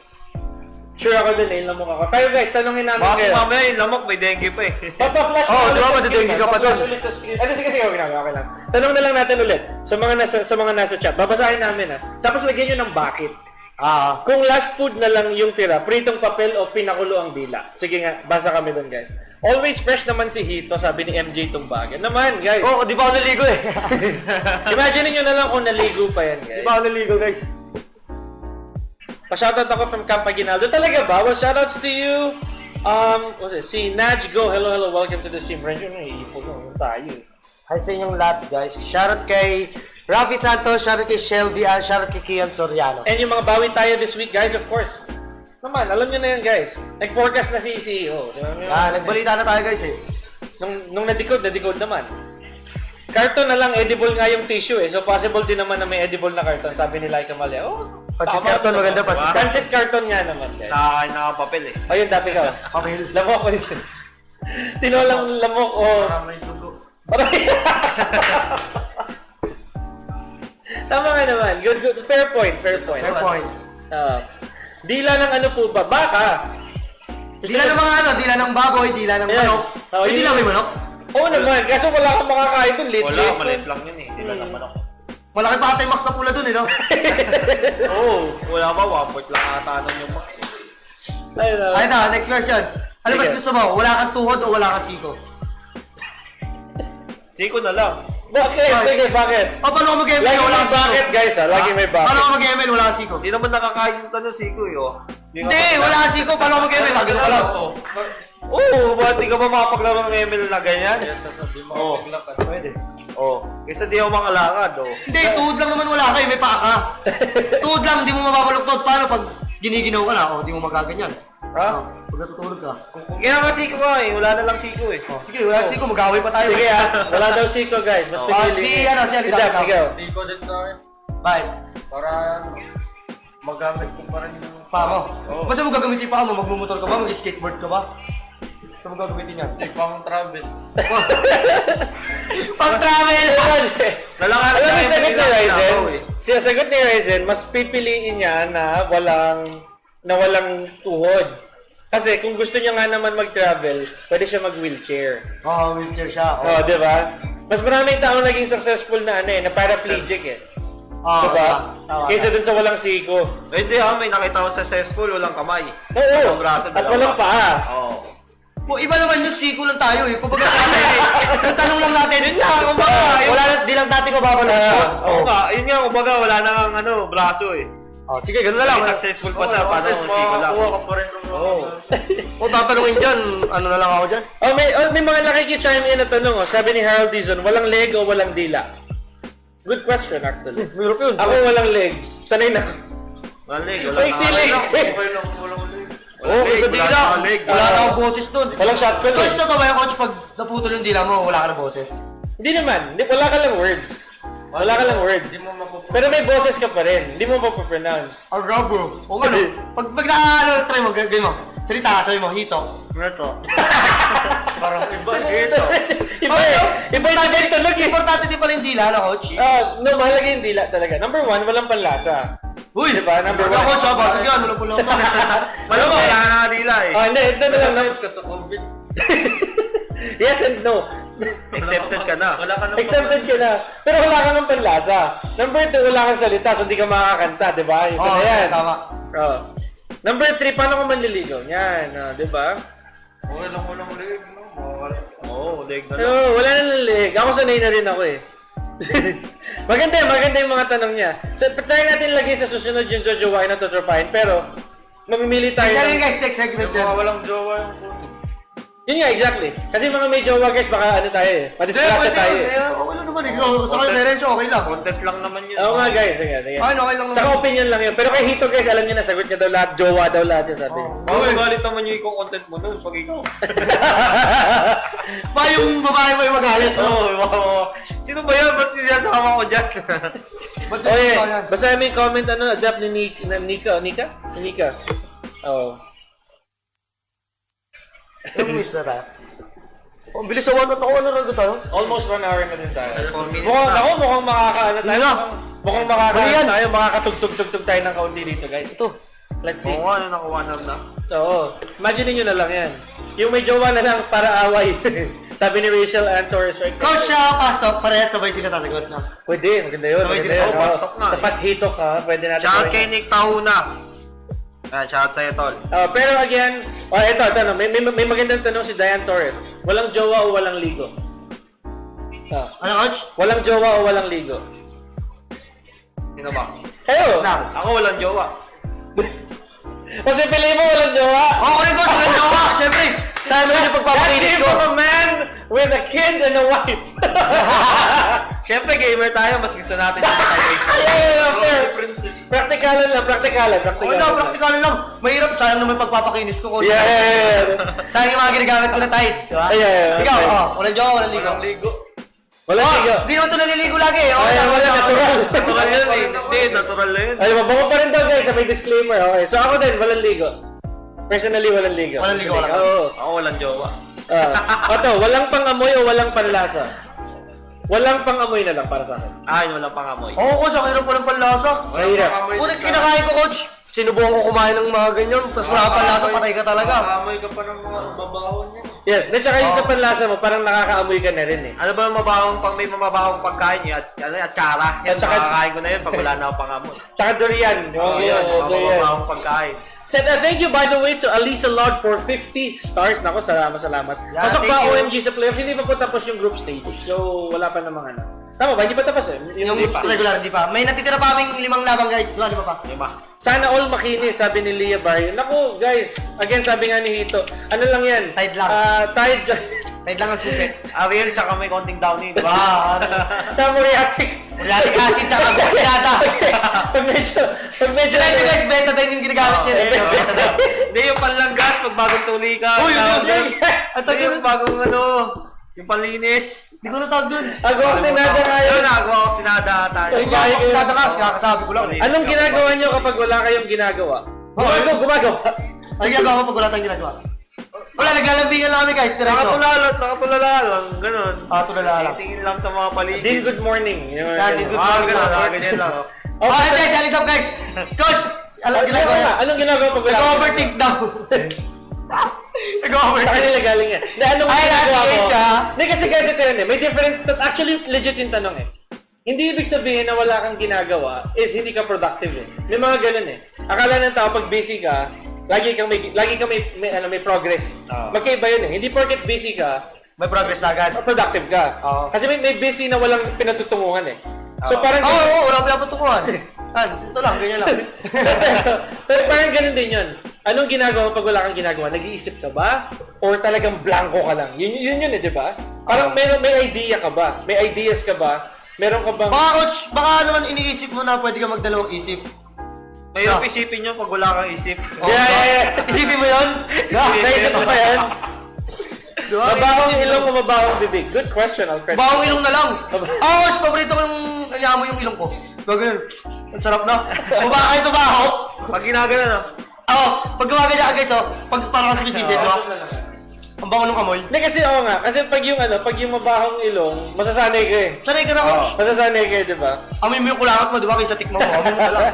Sure ako din eh, yung lamok ako. Tayo guys, tanongin namin Baka kayo. mamaya yung lamok, may dengue pa eh. Papa-flash Oh, na di ulit ba, sa madidengge screen. ka pa Papa-flash dun. ulit sa screen. Sige, okay lang. Tanong na lang natin ulit sa mga nasa chat. Babasahin namin Tapos lagyan nyo ng bakit. Kung last food na lang yung tira, pritong papel o pinakulo ang dila. Sige nga, basa kami dun guys. Always fresh naman si Hito, sabi ni MJ Tumbagan. Naman guys. Di ba ako naligo eh? Imagine nyo na lang kung naligo pa yan guys. Di ba ako naligo guys? Pa-shoutout ako from Camp Aguinaldo. Talaga ba? Well, shoutouts to you. What's it? Si Naj Go. Hello, welcome to the stream. Renjo na iipon mo. Tayo. Hi sa inyong lahat guys. Shoutout kay Rafi Santos, shoutout kay Shelby, shoutout kay Kian Soriano. And yung mga bawi tayo this week, guys, of course. Naman, alam nyo na yan, guys. Nag-forecast na si CEO. Nagbalita na tayo guys eh. Nung na-decode naman. Carton na lang, edible nga yung tissue eh. So possible din naman na may edible na carton. Sabi ni Laika Mali, Pansit karton, maganda pansit karton. Pansit carton nga naman, guys. Nakakain na ang papel eh. Ayun, dapat ka. Papel. Lamok ko yun. Tinolang lamok o... Maraming dugo. Tama nga naman. Good. Fair point. Fair point. Dila ng ano po ba? Baka. Dila ng mga ano, dila ng baboy, dila ng Ayan. manok. Oh, Hindi yun- lang may manok. Oo naman. Kaso wala kang makakain dun. Late. Wala, maliit lang yun eh. Hindi lang naman ako. Malaki pa ata yung max na pula dun eh, no? Oo, wala ba? 1 point lang ata nun yung max eh. Ayun na. Ayun na, next question. Ano mas Sige. gusto mo? Wala kang tuhod o wala kang siko? Siko na lang. Bakit? Sige, bakit? Paano ako mag-ML? Lagi Wala may kang bakit, siko. guys, ha? Lagi may Paano bakit. ako mag-ML? Wala kang siko. Hindi naman nakakain yung tanong siko eh, oh. Hindi, wala kang siko. Paano ako mag-ML? Lagi ka lang. Oo, ba't di ka ba makapaglaro ng ML na ganyan? sasabihin Oo. Pwede. Oo. Kaysa di ako makalakad, oh. Hindi, tuhod lang naman wala ka eh. May paa ka. Tuhod lang, hindi mo mababaluktot. Paano pag giniginaw ka na? O, hindi mo magaganyan. Ha? Pag natutulog ka. Kaya nga siko ka eh, wala na lang siko eh. Sige, wala kang siko. Mag-away pa tayo. Sige, ha? Wala daw siko, guys. Mas pinili. si Alida. Ikaw. Siko din sa akin. Bye. Para magamit ko pa rin yung... Paa mo. Oo. Basta mo gagamitin pa mo? Magmumotor ka ba? Mag-skateboard ka ba? Basta mo gagamitin yan. Pang travel. Pang-travel! Nalangalan Alam mo, na sagot ni ML Ryzen, ako eh. siya sagot ni Ryzen, mas pipiliin niya na walang tuhod. Kasi kung gusto niya nga naman mag-travel, pwede siya mag-wheelchair. Oo, wheelchair siya. Oh, di ba? Mas maraming tao naging successful na na paraplegic eh. Oo, Di ba? tama. Kaysa dun sa walang siko. Eh, hindi may nakita ko sa successful, walang kamay. Oo. Walang braso, At dalawa. walang paa. Oo. Po, iba naman yung siko lang tayo eh. Kumbaga natin, yung tanong lang natin, yun nga, kumbaga, wala na, di lang natin mababaluktot. Oo nga, yun nga, kumbaga wala na kang braso eh. Oh, sige, ganun na lang. May successful pa siya, paano kung siko lang. Makakuha ka pa rin ng Oo. Kung tatanungin dyan, ano na lang ako dyan? May mga nakiki-chime in na tanong. Oh. Sabi ni Harold Dizon, walang leg o walang dila? Good question actually. Mahirap yun. Ako walang leg. Sanay na. Malig, May leg. Okay lang, walang leg. Oo, sa dila, wala na akong boses dun. Walang shotgun. Coach, totoo ba yung coach, pag naputol yung dila mo, wala ka na boses? Hindi naman. Wala ka lang words. Wala ka lang words. Pero may boses ka pa rin. Hindi mo mapapronounce. Oh, bro. O ano, pag try mo, gawin mo. Salita, sabi mo, hito. Meto. Parang iba dito. Iba eh. Iba yung tagay tunog eh. Importante din pala yung dila, no, coach? No, mahalaga yung dila talaga. Number one, walang panlasa. Uy! Diba? Number Wala, one. coach, ha, basag yan, wala pala. Malam, wala na nila eh. Hindi. Ito na lang. Nasave ka sa COVID. Yes and no. Accepted ka na. Wala ka na. Exempted ka na. Pero wala kang ng panlasa. Number two, wala kang salita, so hindi ka makakanta, di ba? Isa Oo, na yan. tama. Oh. Number three, paano ko manliligaw? Yan, di ba? Okay lang, walang leg, no? Wala. Oo, leg na Pero lang. wala na lalig. Ako sanay na rin ako eh. maganda yung mga tanong niya. So, try natin lagay sa susunod yung jojowain na tutropahin, pero mamimili tayo Kaya ng... guys, next segment yan. Mga walang jowa yung puno. Yun nga, exactly. Kasi mga may jowa guys, baka ano tayo eh. Madisgrasya tayo eh. Okay lang naman eh. Sa kayo meron siya, okay lang. Content lang naman yun. Oo nga guys, sige. Ayun, okay lang Tsaka naman. opinion lang yun. Pero kay Hito guys, alam niyo na, sagot niya daw lahat, jowa daw lahat yung sabi niya. Baka magalit naman yung ikaw content mo nun pag ikaw. Pa yung babae mo yung magalit. Oo, oo. Sino ba yan? Ba't sinasama ko dyan? Ba't Oh yung yeah, yan? basahin mo yung comment adapt ni Nika? Oo. Yung miss na tayo. Ang bilis sa 1 at ako, ano na tayo? Almost 1 hour na din tayo. 4 minutes Mukhang, na. mukhang makakaano tayo. Nga. Mukhang Huli makakaano yan. tayo. Makakatugtog-tugtog tayo ng kaunti dito guys. Ito. Let's see. Oo nga, naka 1 hour na. Oo. Imagine nyo na lang yan. Yung may jowa na lang para away. Sabi ni Rachel Ann Torres right now. Coach, pastok, parehas sabay sila sasagot na. Pwede, maganda yun. Sabay Maganda sila. yun. Oo, pasok na Sa eh. fast hito ka, pwede natin. Shout gawin kay yan. Nick Tahuna. Ayan, shout sa'yo, tol. Pero again, ito, no, may magandang tanong si Diane Torres. Walang jowa o walang ligo? Ano, coach? Walang jowa o walang ligo? Sino ba? Kayo! Na. Ako walang jowa. Kasi piliin mo walang jowa! Ako rin, coach, walang jowa. Siyempre, sa amin yung pagpapakinis ko. That's a man with a kid and a wife! Siyempre, gamer tayo. Mas gusto natin yung Fair. Princess. Praktikalan lang. Wala, practical lang. Mahirap, sayang naman pagpapakinis ko, coach. Yeah. Sayang yung mga ginagamit ko na tight, di ba? Yeah. Ikaw, Okay. walang jowa, walang ligo. Walang ligo. Walang ligo. Di naman ito naliligo lagi. Wala, natural. Natural yun eh. Hindi, natural na yun. Ay, mabango pa rin daw guys, may disclaimer. Okay, so ako din, walang ligo. Personally, walang ligo. Walang ligo, walang. Oo. Ako walang jowa. Ito, walang pang-amoy o walang panlasa? Walang pang-amoy na lang para sa akin. Ay, walang pangamoy. Oo, coach, ang hirap walang panlasa. Mahirap. Unang kinakain ko, coach. Sinubukan ko kumain ng mga ganyan, tapos wala kang panlasa, patay ka talaga. Makakamoy ka pa ng mga babahon niya. Yes, at saka yung sa panlasa mo, parang nakakaamoy ka na rin eh. Ano ba yung mabahong pag may mabahong pagkain niya? At tsara. Yan, At saka- makakain ko na yun pag wala na akong pangamoy. Tsaka durian. Oo, yan. durian. Mabahong pagkain. Thank you by the way to Alisa Lord for 50 stars. Nako, salamat. Yeah, Pasok thank ba you. OMG sa playoffs? Hindi pa po tapos yung group stage. So, wala pa namang ano. Tama ba? Hindi pa tapos eh. Yung regular, di pa. May natitira pa kaming 5 laban, guys. Di ba pa? 5. Sana all makinis, sabi ni Leah Barrio. Naku, guys, again, sabi nga ni Hito, ano lang yan? Tide lang. Tide. Wait lang ang susi. Ariel, tsaka may konting downy, di ba? Tama, reacting. Reality acid tsaka gasiada. Pag medyo, Sila ito guys, betadine yung ginagamit niya. Hindi, yung panlanggas, pag bagong tuli ka. Uy, yun. Ito yung bagong yung panlinis. Hindi ko na tawag dun. Ako ang sinada nga yun. Yun, nagawa ko sinada tayo. Ay, gaya kayo. Tatakas, kakasabi ko lang. Anong ginagawa nyo kapag wala kayong ginagawa? Gumagawa. Ang ginagawa ko pag wala tayong ginagawa. Wala, naglalambingan lang kami guys. Nakatulala lang, ganun. Tulala lang. Tingin lang sa mga paligid. Din, good morning. Yung, Din, good morning. Ganun, ganyan lang. Okay guys, halid up guys. Coach, alam ginagawa niya. Anong ginagawa pag wala? Nag-overtake daw. Sa Nag-overtake. kanila galing yan. Anong Ay, ginagawa lagi ko? siya. Hindi kasi ito yun eh. May difference. Actually, legit yung tanong eh. Hindi ibig sabihin na wala kang ginagawa is hindi ka productive eh. May mga ganun eh. Akala ng tao pag busy ka, lagi kang may progress. Magkaiba yun eh. Hindi porket busy ka, May progress na agad. productive ka. Oo. Kasi may busy na walang pinatutunguhan eh. So parang Wala ko pinapatunguhan. Ito lang, ganyan lang. pero parang ganun din yun. Anong ginagawa pag wala kang ginagawa? Nag-iisip ka ba? Or talagang blanco ka lang? Yun eh, di ba? Parang may idea ka ba? May ideas ka ba? Meron ka bang... Baka coach, baka naman iniisip mo na pwede ka magdalawang isip. Mahirap isipin nyo pag wala kang isip. Yeah. Isipin mo yun? Naisip mo ba yan? Mabawang ilong o mabawang bibig? Good question, Alfred. Bawang ilong na lang. Coach, paborito ko yung kanya mo yung ilong ko. Gagawin. Ang sarap na. Mabaka ito ba ako? Pag ginagano na, Pag gumaganyan ka guys, pag parang sinisisid mo, ang bango ng amoy. Hindi kasi oo nga, kasi pag yung mabahong ilong, masasanay ka eh. Sanay ka na coach. Masasanay ka eh, di ba? Amoy mo yung kulangat mo, di ba? Kaysa tikman mo, amoy mo na lang.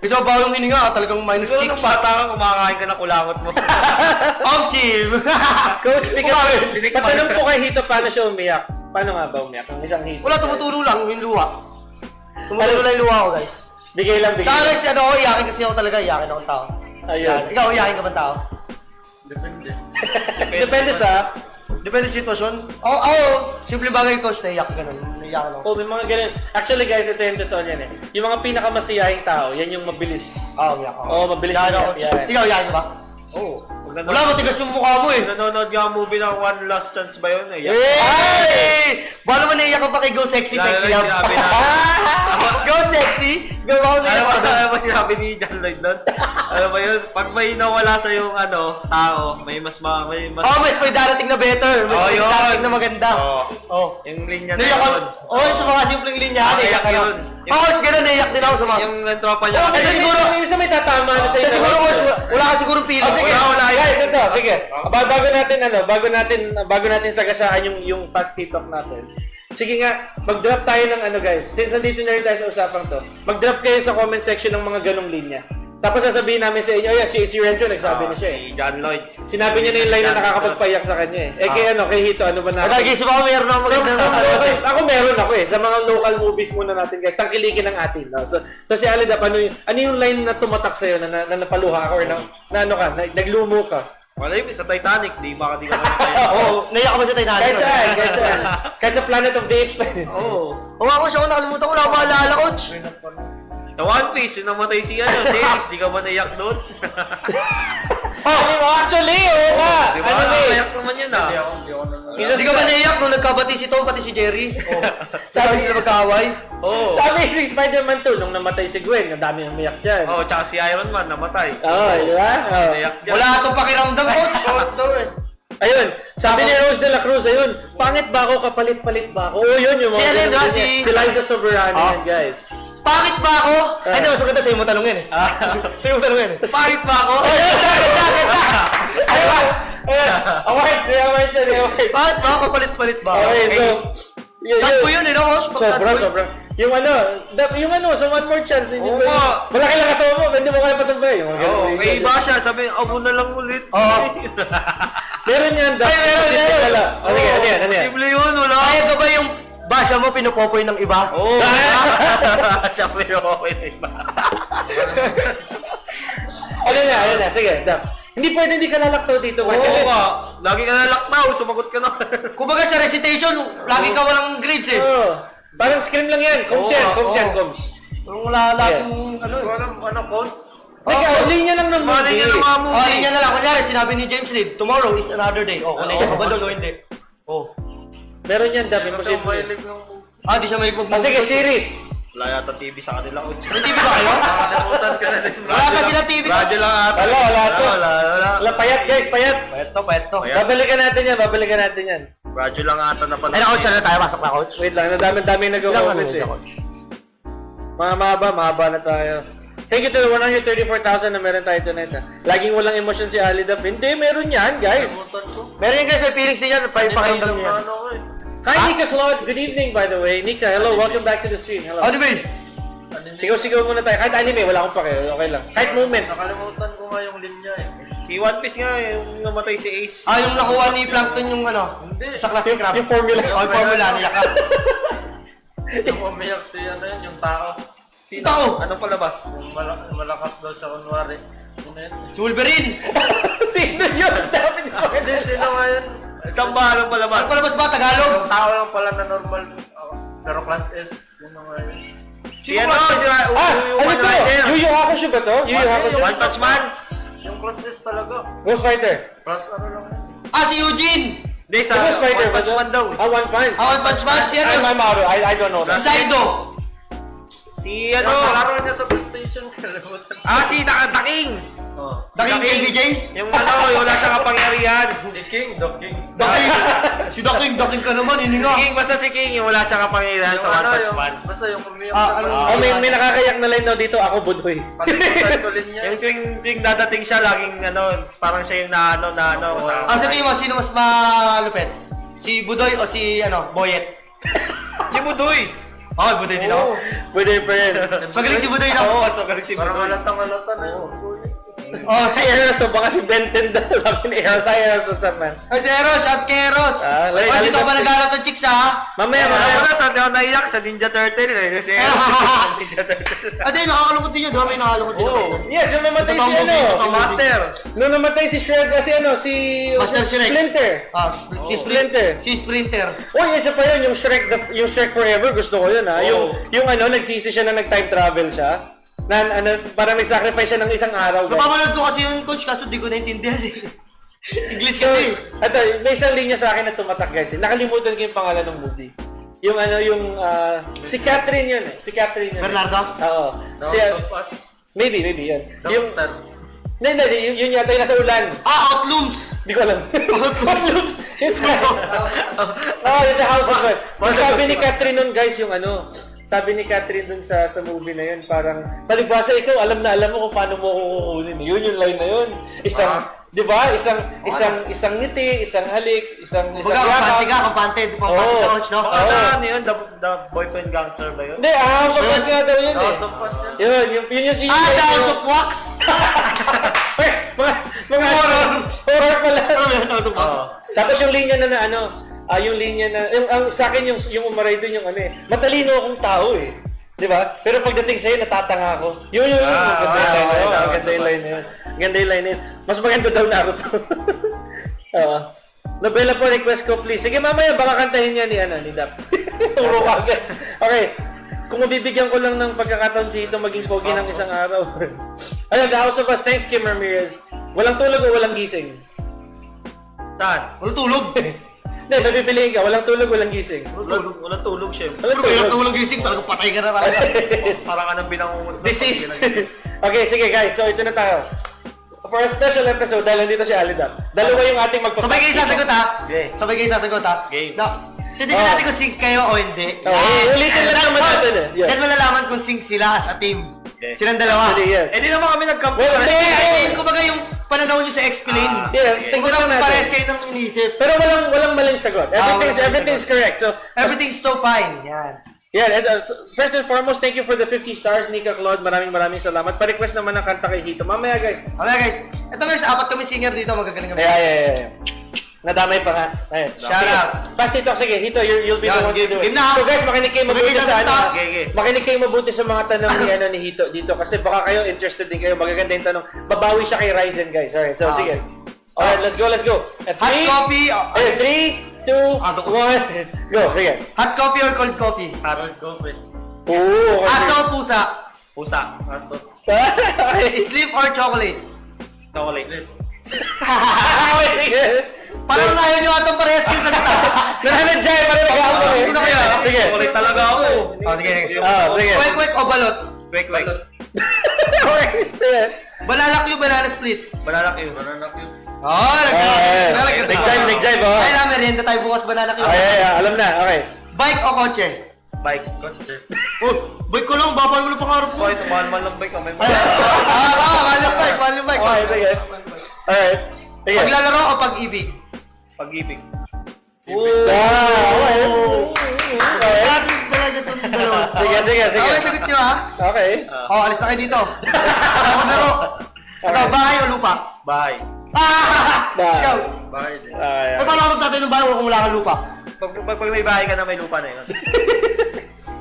Kasi mabaho yung hininga, talagang minus siguro kicks. nung bata ka, kumakain ka ng kulangot mo. Omsim! Coach, patanong po kay Hito paano siya umiyak. Paano nga ba umiyak? Ang isang Hito. Wala, tumutulo lang yung luha. Tumutulo lang yung luha ko guys. Bigay lang. Tsaka guys, iyakin kasi ako talaga, iyakin akong tao. Ayun. Ikaw, iyakin ka ba tao? Depende sa... Depende sa sitwasyon. Ako, simple bagay coach, naiyak ganun. Naiyakan ako. may mga ganun. Actually guys, ito yung totoo yan eh. Yung mga pinakamasiyahing tao, yan yung mabilis. Iyak ako. Mabilis Iyakin ako. umiyak, yan. Ikaw, iyakin ka ba? Oo. Wala, matigas yung mukha mo eh. Nanonood nga ang movie ng One Last Chance ba yun? Ay! Baka naman naiyak ka pa kay Go Sexy, Sexy Love. Sinabi na. Go Sexy? Go ako naiyak ka. Alam mo sinabi ni John Lloyd doon? Alam mo yun? Pag may nawala sa yung tao, may mas... Mas may darating na better. Mas may yun. darating na maganda. Yung linya na Naiyak yun. ako. Sa mga simpleng linya. Naiyak Naiyak yun. Ganun, naiyak din ako sa mga... Yung tropa niya. Kasi siguro... Yung isa may tatama na sa'yo. Siguro, coach, wala ka siguro feeling. Sige, Wala. guys, ito, sige. Bago natin sagasaan yung fast TikTok natin. Sige nga, mag-drop tayo ng guys. Since nandito na rin tayo sa usapang to, mag-drop kayo sa comment section ng mga ganong linya. Tapos sasabihin namin sa inyo, si Renzo nagsabi na siya eh. Si John Lloyd. Sinabi niya na yung line na nakakapagpayak sa kanya eh. Kay Hito, ano ba na? Nag-isip ako, meron ako maganda. Ako meron ako eh. Sa mga local movies muna natin guys, tangkilikin ng atin. No? So si Alidap, ano yung line na tumatak sa'yo na napaluha ka or naglumo ka? Wala yung sa Titanic, di ba ka kaya? Naiyak ka ba sa Titanic? Kahit saan. Kahit sa Planet of the Apes. Ako siya, nakalimutan ko, wala akong maalala, coach. Sa One Piece, yung namatay si James, di ka ba naiyak doon? Actually, oo nga. Di ba? Naiyak naman yun Hindi ka ba naiyak nung nagkabati si Tom, pati si Jerry? Sabi sila magkaaway? Oo. Sa Amazing Spider-Man 2, nung namatay si Gwen, ang dami ng umiyak dyan. Oo, tsaka si Iron Man, namatay. Di ba? Naiyak dyan. Wala itong pakiramdam, coach. Ayun, sabi ni Rose de la Cruz, ayun, pangit ba ako, kapalit-palit ba ako? Oo, yun yung mga ganun din yan. Si Liza Soberano yan, guys. Pangit ba ako? Ay, di, mas maganda sa'yo mo tanongin eh. Sa'yo mo tanongin eh. Pangit ba ako? Awards. Pangit ba ako? Kapalit-palit ba? Okay, so... Sad po yun eh, no, coach? Sobra. Yung sa One More Chance din yung... Oo nga. Malaki lang katawa mo, hindi mo kaya patumbay. Oo, may iba siya, sabi, abo na lang ulit. Oo. Meron yan, Ay, meron. Ano yan? Simple yun, wala. Kaya ka ba yung basya mo pinupopoy ng iba? Oo. Siya pero okay na iba. Ano ayun na. Sige, Dap. Hindi pwede hindi ka lalaktaw dito. Oo ka. Lagi ka nalaktaw, sumagot ka na. Kumbaga sa recitation, lagi ka walang grades eh. Oo. Parang scream lang yan. Coms yan, Oo, coms yan, oo. coms. Wala laging ano eh. Ano, Con? Teka, linya lang ng Mali niya ng mga Oh, movie. yun na lang. Kunyari, sinabi ni James Reid, tomorrow is another day. Oh, kung nandiyan ka ba doon o hindi? Oh. Meron yan, Dap. Kasi Imposible. mahilig ng Di siya may pag Sige, series. Wala yata TV sa kanila. May TV ba kayo? Nakalimutan ka na din. Wala pa sila TV. Radyo lang ata. Wala to. Wala. Wala, payat guys, payat. Pweto. Ayan. Babalikan natin yan. Radyo lang ata na pala. Ay, na coach, ano tayo? Pasok na coach. Wait lang, dami nag-comment eh. coach. Mahaba na tayo. Thank you to the 134,000 na meron tayo tonight. Laging walang emosyon si Alidap. Hindi, meron yan, guys. Meron yan guys, may feelings din yan. Pakiramdam niya. Hi, Nika Claude. Good evening, by the way. Nika, hello. Welcome back to the stream. Hello. Ano ba yun? Sigaw-sigaw muna tayo. Kahit anime, wala akong pake. Okay lang. Kahit moment. Nakalimutan ko nga yung linya eh. Si One Piece nga, yung namatay si Ace. Yung nakuha ni Plankton yung ano, sa class ni Crab. Yung formula. Yung formula niya ka. Yung umiyak si ano yun, yung tao. Sino? Tao. Anong palabas? Yung malakas daw siya kunwari. Ano yun? Si Wolverine. Sino yun? Dami na ako. Hindi, sino nga yun? Saan ba anong palabas? Ano palabas ba? Tagalog? Yung tao lang pala na normal. Pero class S. Yung mga yun. Si ano? Si Ano to? Yu Yu Hakusho ba to? Yu Yu Hakusho? One Punch Man? Yung class S talaga. Ghost Fighter. Class ano lang yun. Si Eugene. Hindi, sa Ghost Fighter One ba Punch to? Man daw. One Punch. One Punch Man. Si ano? I'm out. I don't know Si that. Saido. Si Ano? ano? Laro niya sa PlayStation. Kalimutan. Si Daking! Oh. Daking KBJ. Yung ano, yung wala siyang kapangyarihan. Si King, Doc King. Daking. Si Daking ka naman. Hindi nga. King, basta si King, yung wala siyang kapangyarihan sa One Punch Man. Basta yung umiyak ano? Oh, may nakakayak na line daw dito. Ako, Budhoy. Kalimutan ko rin niya. Yung tuwing dadating siya, laging ano, parang siya yung na ano. Sa tingin mo, sino mas malupit? Si Budoy o si ano, Boyet? Si Budoy! Budoy din ako. Budhoy pa rin. Magaling si Budoy na. Oo, so galing si Parang Budoy. halatang-halata na yun. Si Eros, so baka si Benten daw. Sabi ni Eros, hi Eros, what's up man? Ay, si Eros, shout kay Eros. Dito ka ba naghanap ng chicks ha? Mamaya. Ako na, saan ako naiyak sa Ninja Turtle eh. Si Ninja Turtle. Nakakalungkot din yun. Di ba may nakakalungkot din ako? Yes, yung namatay si ano. Si Master. Nung namatay si Shred, si Master Shrek. Splinter. Si Splinter. Si Splinter. Oh, isa pa yun, yung Shrek Forever, gusto ko yun ha. Yung ano, nagsisi siya na nag-time travel siya. Parang nag-sacrifice siya ng isang araw. guys. Napapanood ko kasi yung coach kaso di ko naintindihan. English So, kasi. ito, may isang linya sa akin na tumatak guys. Nakalimutan ko yung pangalan ng movie. Yung si Catherine yun eh. Si Catherine yun. Bernardo? Oo. Si, maybe yun. Yung, Dumpster. hindi, yun yata yung nasa ulan. Outlooms! Hindi ko alam. Outlooms! Yung sa... yung The House of Us. Yung sabi ni Catherine nun guys, sabi ni Catherine dun sa movie na yun, parang, palibasa ikaw, alam mo kung paano mo kukunin. Yun yung line na yun. Di ba? Isang ngiti, isang halik, isang Kampante ka, kampante. Di pa kampante sa coach, no? Ano yun? The Boyfriend Gangster ba yun? Hindi, House of Us nga daw yun eh. House of Us yun. Yun yung The House of Wax! mga horror pala. Oo. Tapos yung linya na yung linya na, sa akin yung umaray doon yung matalino akong tao eh. Di ba? Pero pagdating sa'yo, natatanga ako. Yun. Ganda yung line na yun. Ganda yung line na yun. Mas maganda daw Naruto. Nobela po, request ko please. Sige, mamaya baka kantahin niya ni Dap. Turo ka agad. Okay. Kung mabibigyan ko lang ng pagkakataon si Hito maging pogi ng isang araw. Ayun, The House of Us. Thanks, Kim Ramirez. Walang tulog o walang gising? Saan? Walang tulog. Hindi, mapipiliin ka. Walang tulog, walang gising. Walang tulog siya. Walang Kaya tulog. walang gising, talagang patay ka na talaga. Parang anong binangungot. Deceased. Okay, sige guys. So, ito na tayo. For a special episode, dahil nandito si Alidap. Dalawa yung ating Sabay kayo sasagot ha? Okay. Sabay kayo sasagot ha? Game. Titignan natin kung sync kayo o hindi. Ulitin lang naman natin eh. Yeah. Then malalaman kung sync sila as a team. Okay. Silang dalawa. Actually, yes. Eh di naman kami nagkampi. Well, Hindi, I mean, kumbaga yung pananaw nyo sa explain. Yes, tingnan Kumbaga natin. parehas kayo ng inisip. Pero walang maling sagot. Everything's correct. So, Everything's so fine. Yan. yeah, and, so, first and foremost, thank you for the 50 stars, Nika Claude. Maraming salamat. Pa-request naman ng kanta kay Hito. Mamaya guys. Okay guys, ito guys, apat kami singer dito, magagaling kami. Yeah. Nadamay pa nga. Ayun. Shout out. Fast Talk, sige. Hito, you'll be the Yan, one to game- do it. game na. So guys, makinig kayo mabuti Makinig sa na, ano. okay. Makinig kayo mabuti sa mga tanong ni Hito dito. Kasi baka kayo interested din kayo. Magaganda yung tanong. Babawi siya kay Ryzen, guys. Alright, so sige. Alright, let's go. At Hot coffee. 3, 2, 1, go. Sige. Hot coffee or cold coffee? Harold Coffee. Oo, okay. Aso o pusa? Pusa. Aso. Okay. Sleep or chocolate? Chocolate. Okay, sige. Parang ayaw nyo atong parehas yung salita. Nananadjay, parang nag-aaway. Hindi ko na kaya. Sige. Chocolate talaga ako. Sige, next. Sige. Kwek-kwek o balot? Wait. Okay. Sige. Banana Q, banana split. Banana Q. Oh, Nag-jive, oh. Ay na, merienda tayo bukas banana Q. Okay, alam na. Okay. Bike o kotse? Bike. Kotse. Oh, bike ko lang, babal mo na pangarap mo. Oh, ito mahal ng bike. May Mahal yung bike. Okay, sige. Alright. Sige. Paglalaro o pag-ibig? Pag-ibig. Okay. Gratis talaga itong dalawa. Sige. Okay, sagot nyo ha. Okay. Oh, alis na kayo dito. Ako laro. Ikaw, bahay o lupa? Bahay. Ikaw. Bahay din. Ay, paano ako magtatay ng bahay kung wala kang lupa? Pag may bahay ka na, may lupa na yun.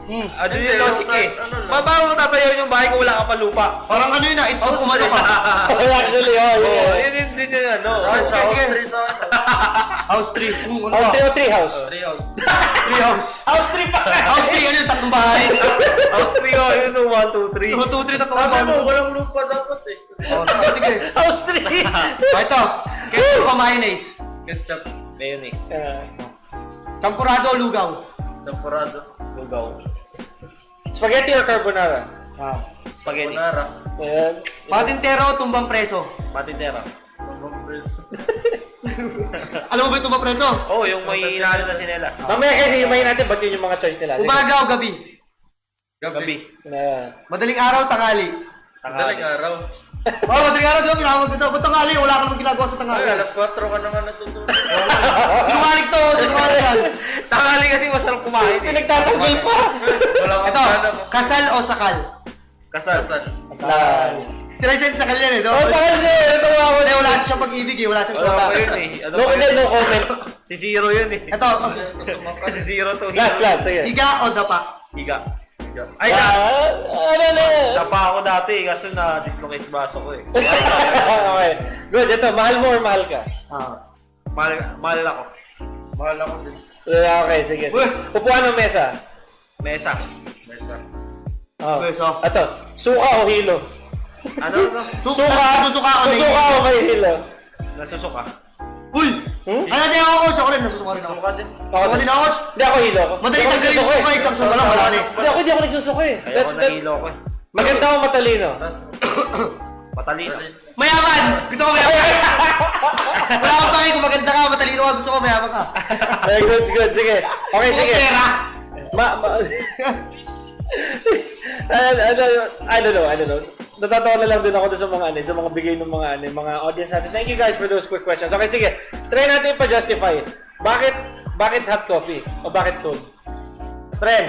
Ano yung logic eh? Paano mo tatayo yung bahay kung wala ka pa lupa? Parang ano yun ito kumano ka. Actually, Oo, yun din yung ano. House 3. House 3 o 3 house? 3 house. House 3 pa! House 3, ano yung tatlong bahay? House 3 oh, yun yung 1, 2, 3. 2, 2, 3, tatlong bahay. walang lupa dapat eh. Oh, sige. House 3! Ito, ketchup o mayonnaise? Ketchup. Mayonnaise. Champurado o lugaw? Temporado. Lugaw. Spaghetti or carbonara? Spaghetti. Ayan. Patintero o tumbang preso? Matindera. Alam mo ba yung tumbang preso? Oh, yung may inaano na sinela. Mamaya kasi himayin natin ba't yun yung mga choice nila. Sige. Umaga o gabi? Gabi. Madaling araw, tanghali? Tanghali. araw. Oh, madaling araw, di ba? Pinawag ko ito. Ba't tanghali? Wala kang ginagawa sa tanghali. Alas 4 ka naman natutulog. Sinungaling to, sinungaling yan. Tanghali kasi masarap kumain eh. Pinagtatanggol pa! Ito, kasal o sakal? Kasal. Si Ryzen sakal yan eh, no? Oh, sakal siya! Ito nga ako. Hindi, wala siyang pag-ibig eh, wala siyang Ano tropa. pa yun eh? Ano No pa comment, yun? no comment. Si Zero yun eh. Ito, Si Zero to. Last, sige. higa o dapa? Higa. Ay, Ano? napa ako dati eh, kaso na-dislocate baso ko eh. Okay. Good, ito. Mahal mo or mahal ka? Mahal ako. Mahal ako din. Okay, sige. Uy! Upuan o mesa? Mesa. Oh. Mesa. Ito. Suka o hilo? Ano? Susuka ako na Susuka o may hilo? Nasusuka. Uy! Ano din ako, coach? Ako rin, nasusuka rin ako. Ako din ako, coach. Hindi ako hilo ako. Madali Hindi ako tanggalin nagsusuka suka, isang suka lang, wala na eh. Hindi ako nagsusuka eh. Ayoko na hilo ko eh. Maganda o matalino? Matalino. Mayaman! Gusto ko mayaman! Wala akong pake kung maganda ka, matalino ka, gusto ko mayaman ka. Okay, good. Sige. Okay, sige. Pera! I don't know. Natatawa na lang din ako sa mga sa mga bigay ng mga audience natin. Thank you guys for those quick questions. Okay, sige. Try natin pa-justify. Bakit hot coffee o bakit cold? Friend,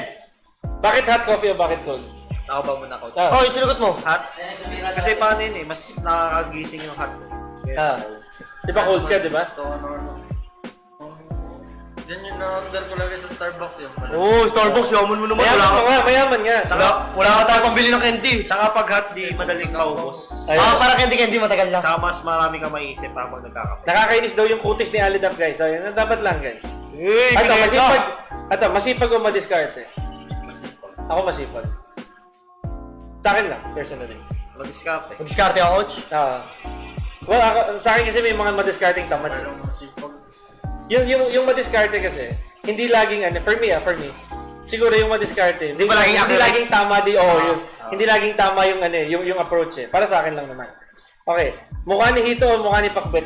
bakit hot coffee o bakit cold? Ako ba muna ko? Oh, yung sinugot mo. Hot? Kasi paano yun eh, mas nakakagising yung hot ko. Ah. Di ba cold ka, di ba? So, yan yung na-order ko lagi sa Starbucks yun. Oh, Starbucks, yaman mo naman. Mayaman nga. Wala ka tayo pambili ng candy. Tsaka pag hot, di madaling maubos. Ayun. Para candy matagal na. Tsaka mas marami ka maisip habang nagkakape. Nakakainis daw yung kutis ni Alidap, guys. Ayun, dapat lang, guys. Uy, Masipag o madiskarte? Ako masipag. Sa akin lang, personally. Mag-discarte. Mag-discarte ako, coach. Well, sa akin kasi may mga madiskarting tamad. Yung madiskarte kasi, hindi laging for me, siguro yung madiskarte, hindi ba laging accurate? laging tama hindi laging tama yung approach eh. Para sa akin lang naman. Okay, mukha ni Hito o mukha ni Pakbet?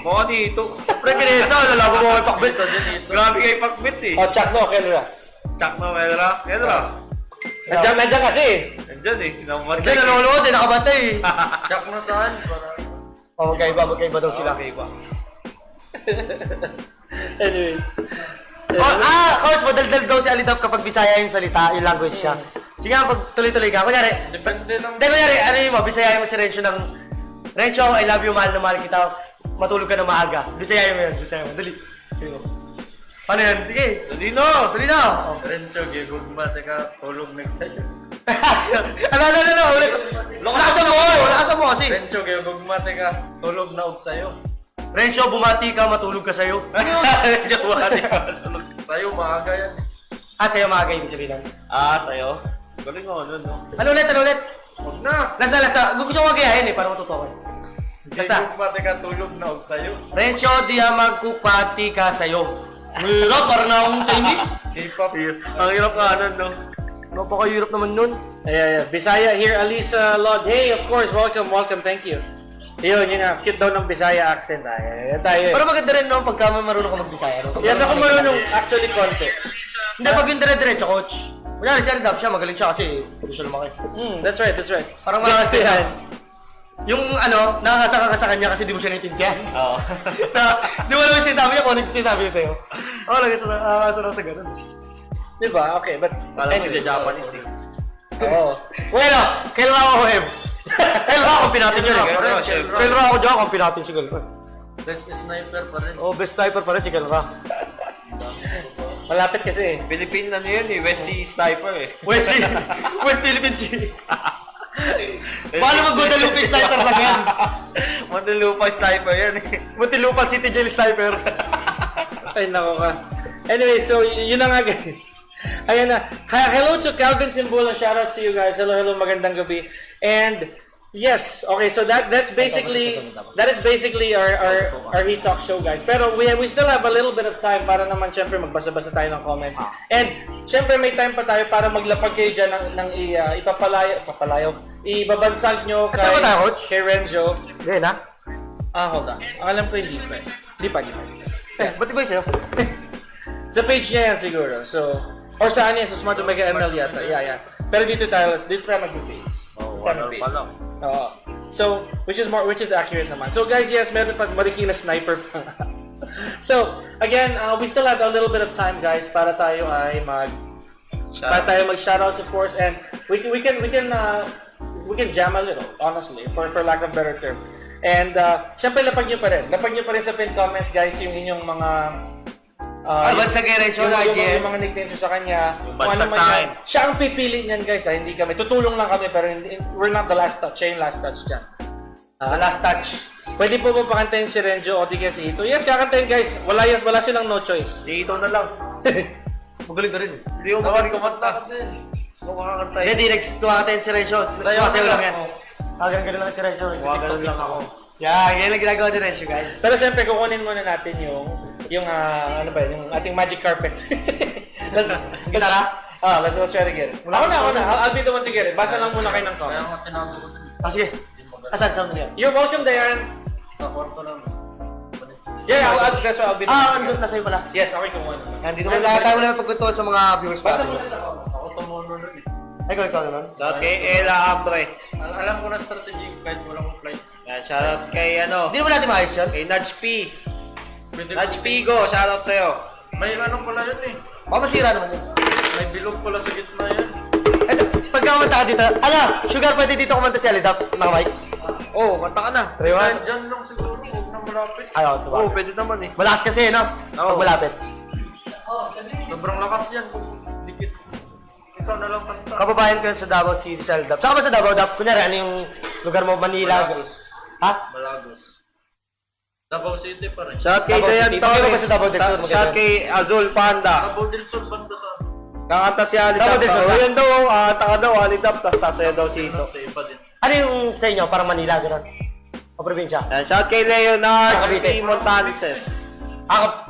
Mukha dito. Pre, kinesa, lalago mo kay Pakbet. Grabe kay Pakbit eh. O, Chuck no, Kelra. Chuck na Medra. Nandiyan kasi eh. Nandyan eh. Hindi, nanonood eh, nakabantay eh. Check mo saan? Oh, magkaiba daw sila. Okay ba? Anyways. Coach, madaldal daw si Alidap kapag Bisaya yung salita, yung language siya. Sige nga, pag tuloy-tuloy ka. Kunyari, Depende lang. ano yun mo, Bisayahin mo si Rencho ng, Rencho, I love you, mahal na mahal kita. matulog ka na maaga. Bisayahin mo yan, bisayahin mo. Dali. Sige mo. Paano yan? Sige. Dali no! Dali na. Oh. Rencho, gigugma, teka, tulog next sa'yo. Ano, ulit. Lakasan mo, lakasan mo kasi. Rencho, gigugma, teka, tulog na og sa'yo. Rencho, bumati ka, matulog ka sa'yo. Rencho, buhati ka. Sa'yo, maaga yan. Sa'yo mga kayo, ibig sabihin lang. Sa'yo? Galing mo, ano, no? Ano ulit? Huwag na. Lasta. Gusto ko magayahin eh, para matutukan. Basta. Gigugma, teka, tulog na og sa'yo. Rencho, di magkupati ka sa'yo. Hirap, parang na akong Chinese. K-pop. Ang hirap ka, ano, no? Napaka-hirap naman nun. Yeah. Bisaya here, Alisa Lod. Hey, of course, welcome, thank you. Yun nga, cute daw ng Bisaya accent. Yan tayo eh. Pero maganda rin no, pagka marunong ka mag-Bisaya. No? Yes, ako marunong actually konti. Hindi, pag yung dire-diretso, coach. Kunyari, si Aldap siya, magaling siya kasi pwede siya lumaki. That's right. Parang Gets mga yan. yung ano, nakakasaka ka sa kanya kasi di mo siya naiintindihan. Oo. Di mo alam yung sinasabi niya kung ano yung sinasabi niya sa'yo. Oo, lagi sa ganun. Diba? Okay, but Kala mo yung Japanese eh. Oo. Bueno, kailan ako hem? Kailan ako pinatin yun eh. Kailan ako dyan kung pinatin si Galra. Best sniper pa rin. Oh, best sniper pa rin si Galra. Malapit kasi eh. Philippine ano yun eh, West Sea Sniper eh. West Philippines Sea. Paano mag-Guadalupe sniper lang yan? Mandalupa Sniper yan eh. Muntinlupa City Jail sniper. Ay, nako ka. Anyway, so yun na nga guys. Ayan na. Hello to Calvin Simbola. Shoutouts to you guys. Hello, magandang gabi. And yes, okay, so that's basically our He Talk show, guys. Pero we still have a little bit of time para naman syempre magbasa-basa tayo ng comments. And syempre may time pa tayo para maglapag kayo dyan ng ibabansag nyo kay, Ito ba tayo, coach? kay Renzo. Hindi na. Hold on. Alam ko hindi pa. Hindi pa. Ba't iba yung sa'yo? Sa page niya yan siguro. So, or saan yan? Sa Smart Omega ML yata. Yeah. Pero dito tayo mag-face. Pa lang. Oo. So, which is accurate naman. So guys, yes, meron pa Marikina sniper pa. So, again, we still have a little bit of time, guys, para tayo ay mag-shoutouts, of course, and we can jam a little, honestly, for lack of better term. And syempre lapag nyo pa rin sa pinned comments, guys, yung inyong mga Bansag kay Renzo na yung mga nicknames sa kanya. Yung Kung ano bansag man sa yan. akin. Siya ang pipili niyan, guys. Hindi kami. Tutulong lang kami, pero we're not the last touch. Siya yung last touch dyan. Last touch. Pwede po ba pakantayin si Renzo o di kaya si Ito? Yes, kakantayin, guys. Wala silang no choice. Dito na lang. Magaling ka rin. Hindi ko Dapat kumanta ka din. Kung makakantay. Hindi, next tumakatayin si Renzo. Sumasayaw lang yan. Ganun lang si Renzo. Wagalan lang ako. Ganyan lang ginagawa ni Renzo, guys. Pero siyempre, kukunin muna natin yung yung ating magic carpet. Gitara? Let's try to get it. Ako na. I'll be the one to get it. Basa lang muna kayo ng Kaya comments. nga tinago ko din. Sige. Saan mo yan? You're welcome, Dayan. Sa kwarto lang. Yeah, I'll be the one to get Andun na sa'yo pala. it. Yes, okay, kumuha naman. Yan, dito na tayo na pagkuntuan sa mga viewers Basa pa. muna sa comments. Ako tumulo nun eh. Ikaw naman. Shout kay Ella Ambre. Alam ko na strategy kahit wala akong flight. Yan, shoutout kay Hindi naman natin maayos yan. kay Nudge P. Pwede Nudge Pigo, shoutout sa'yo. May ano pala yun eh. Baka masira naman yun. May bilog pala sa gitna yan. Eto, pagka kumanta ka dito, Sugar, pwede dito kumanta si Alidap, mga mic. Oh, kanta ka na. Rewan. Dyan lang siguro, huwag na malapit. Ayaw, Oh, pwede naman eh. Malakas kasi, no? Oo. Pag malapit. Sobrang lakas yan kung dikit. Ikaw na lang kanta. Kababayan ko yan sa Davao City, sa Aldap. Saan ka ba sa Davao, Dap? Kunyari, ano yung lugar mo, Manila? Malagos. Ha? Malagos. Davao City pa rin. Shout kay Davao Dayan City. Pakita mo Torres. sa Davao del Sur, maganda. Shout kay Azul Panda. Davao del Sur, banda sa... Kakanta si Ali Davao Dap. del Sur. O yan daw, taka daw, Ali Dap. Tapos sasaya daw si Ito. Iba din. Ano yung sa inyo, parang Manila, gano'n? O probinsya? Yan, shout kay Leonard Cavite. P. Montances.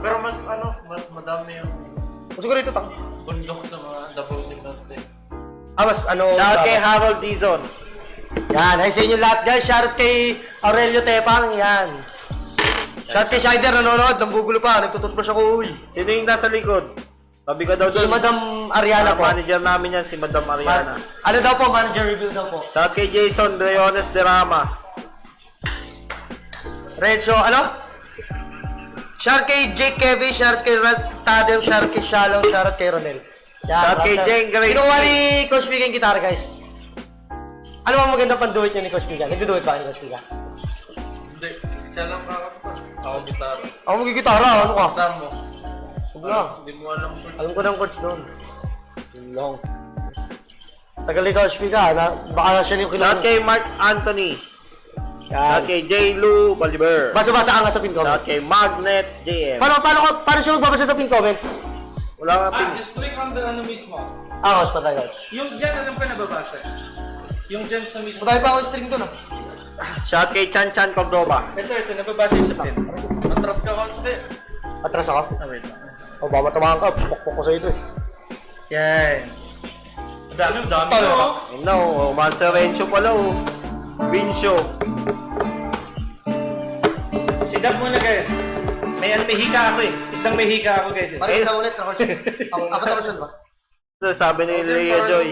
Pero mas mas madami yung Siguro ito, tang. bundok sa mga Davao del Norte. Mas ano? Shout kay Harold Dizon. Yan, ay sa inyo lahat, guys. Shout kay Aurelio Tepang, yan. Shout kay Shider, nanonood, nambugulo pa, nagtututbrush ako, uy. Sino yung nasa likod? Sabi ko daw Si doon. Madam Ariana po. Manager namin yan, si Madam Ariana. Ano daw po, manager review daw po. Shout kay Jason Leones de Rama. Renzo, ano? Shout kay Jake Kevin, shout kay Rad Tadem, shout kay Shalom, shout kay Ronel. Shout kay Jane Grace. Kinuha ni Coach Pika yung gitara, guys. Ano ang maganda pang duet niya ni Coach Pika? Nag-duet ba ni Coach Pika? Hindi, siya lang kakanta. Ako gitara. Ako magigitara, ano ka? Saan mo? Huwag na. Hindi mo alam ko. Alam ko ng coach doon. Yun lang. Tagal ni Coach Pika, baka siya yung Shout kilala. kay Mark Anthony. Shout Yan. kay J. Lou Bolivar. Basa-basa ka nga sa pin comment. Shout kay Magnet JM. Paano siya magbabasa sa pin comment? Wala nga pin. Just click on the ano mismo. Ah, Coach, patay Coach. Yung dyan, alam ko nababasa. Yung dyan sa mismo. Patay pa ako yung string doon ah. Shout kay Chan Chan Cordoba. Ito, nababasa yung sa pin. Atras ka konti. Atras ako. Ah, wait lang. O, baka matamaan ka. Pukpok ko sa ito eh. Yan. Ang dami. Talo. Oh. Yun na oh. Manserencio pala oh. Vincio. Sit up muna guys. May hika ako eh. Isang may hika ako guys eh. Parang isa ulit, Coach. Apat na version ba? Ito, sabi ni Lea Joy,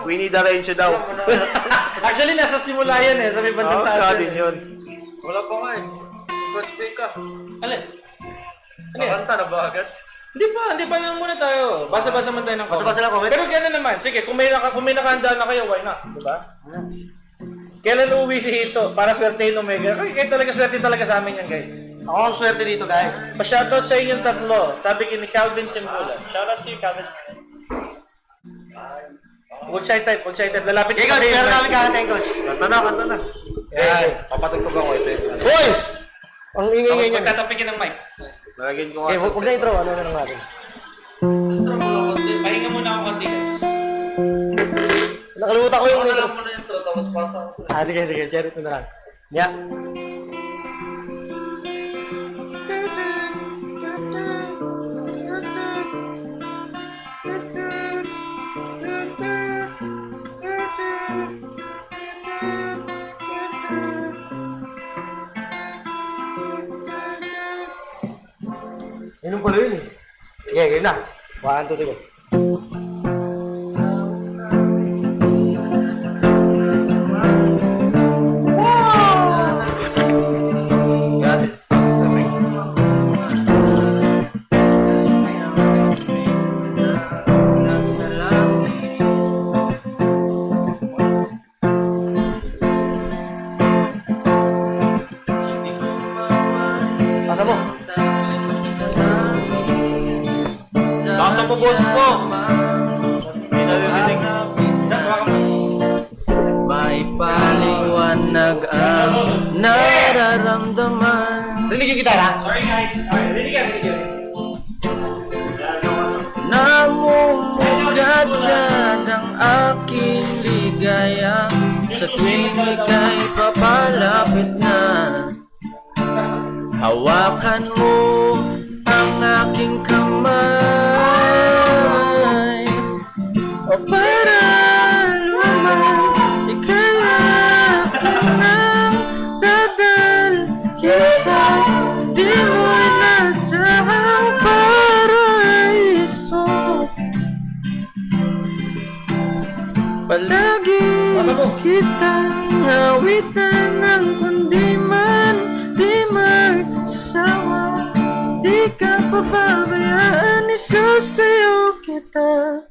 Winnie Darencio daw. Actually, nasa simula yan eh. Sa may bandang Oo, taas sa yan din eh. yun. Wala pa nga eh. Coach Pika. Alin? Ano yan? Nakanta na ba agad? Hindi pa lang muna tayo. Basa-basa man tayo ng comment. Basa-basa lang comment? Pero gano'n naman. Sige, kung may nakahanda na kayo, why not? Diba? Kailan uuwi si Hito? Para swertein Omega. Kaya talaga swerte talaga sa amin yan guys. Ako ang swerte dito, guys. Pa-shoutout sa inyong tatlo. Sabi ni Calvin Simula. Shoutout to you, Calvin. Huwag shy type. Lalapit Okay, Coach, meron namin kakantayin, Coach. Kanta na. Yan. Papatugtog ako ito. Hoy! Ang ingay-ingay niya. Magtatapikin ng mic. Nalagyan ko Okay, nga. huwag na intro. Ano na lang natin? Pahinga muna ako konti guys. Nakalimutan ko yung intro. mo na intro, tapos pasa ako sa... Ah, sige. Share it mo na lang. Yeah. Ganun pala yun eh. Okay, game na. 1, 2, 3, go. Pasa mo. Nasa mo boss ko. Hindi naririnig. May paliwanag ang nararamdaman. Rinig yung gitara. Sorry guys. Okay, ready ka. Namumugad-gad ang aking ligaya sa tuwing ika'y papalapit na. Hawakan mo ang aking kamay o para luman ika'y akin ng dadalhin sa di mo'y nasahang paraiso. Palagi kitang awitan ng kundi man di magsasawa. Di ka pababayaan, isasayaw kita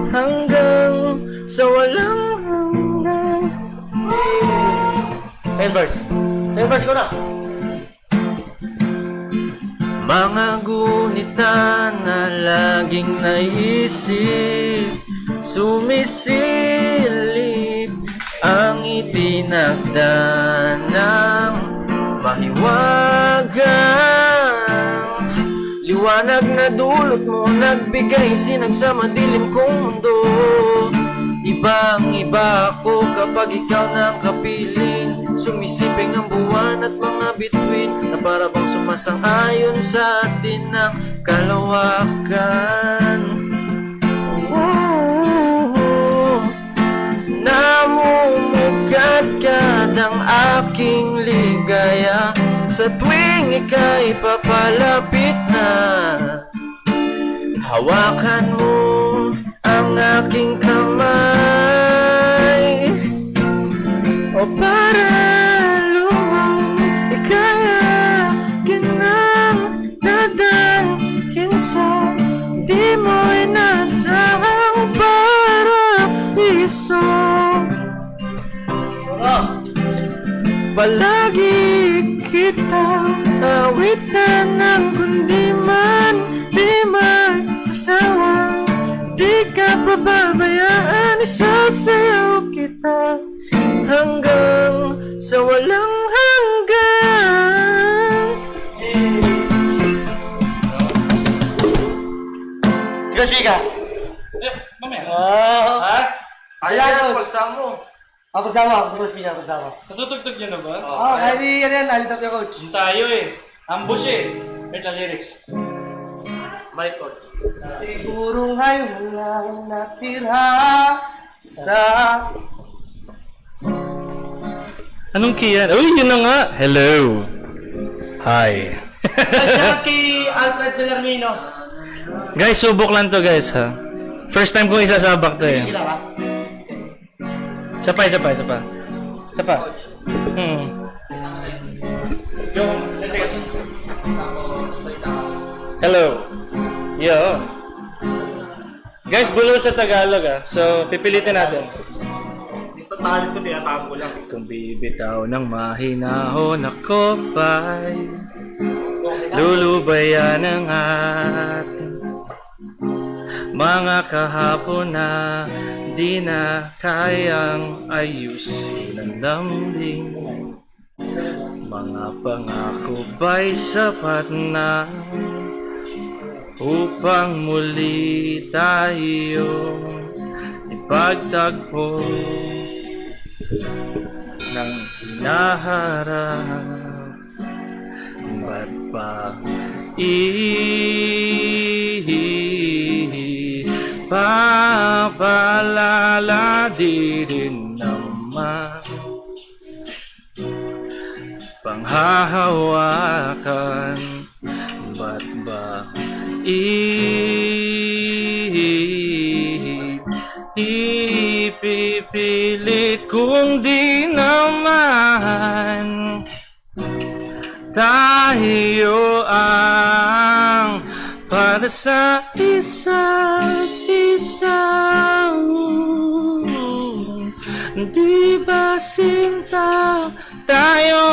hanggang sa walang hanggan. Second verse ko na. Mga gunita na laging naisip, sumisilip ang itinagda ng mahiwagang liwanag na dulot mo, nagbigay sinag sa madilim kong mundo. Ibang iba ako kapag ikaw nang kapiling, sumisiping ang buwan at mga bituin na para bang sumasang-ayon sa atin ng kalawakan. Namumugad-gad ang aking ligaya sa tuwing ika'y papalapit na. Hawakan mo ang aking kamay o para lumang ika'y akin ng dadalhin sa di mo'y nasahang paraiso. Palagi kitang Awitan ng kundi man di magsasawang di ka pababayaan, isasayaw kita hanggang sa walang hanggan. Sige, Shika. Mamaya. Ha? Ayan, Pagsamo. pagsama. Sige, Shika, pagsama. Natutugtog niyo na ba? Kaya di, yan, alita niya, coach. Yung tayo eh. Ambush eh. Wait lang lyrics. My coach. Siguro ngayon lang natira sa... Anong key yan? Uy, yun na nga. Hello. Hi. Jackie Alfred Bellarmino. Guys, subok lang to guys ha. First time kong isasabak to eh. Gila ka? Isa pa. Hello. Yo. Guys, bulo sa Tagalog ah. So, pipilitin natin. Ito talent ko, tinatago lang. Kung bibitaw ng mahinahon ako ba'y lulubayan ng ating mga kahapon na di na kayang ayusin ang lambing. Mga pangako ba'y sapat na upang muli tayong ipagtagpo ng hinaharap? Ba't ba papalala di rin naman panghahawakan? Ba't ba ipipilit kung di naman tayo ang para sa isa't isa? Di ba sinta tayo?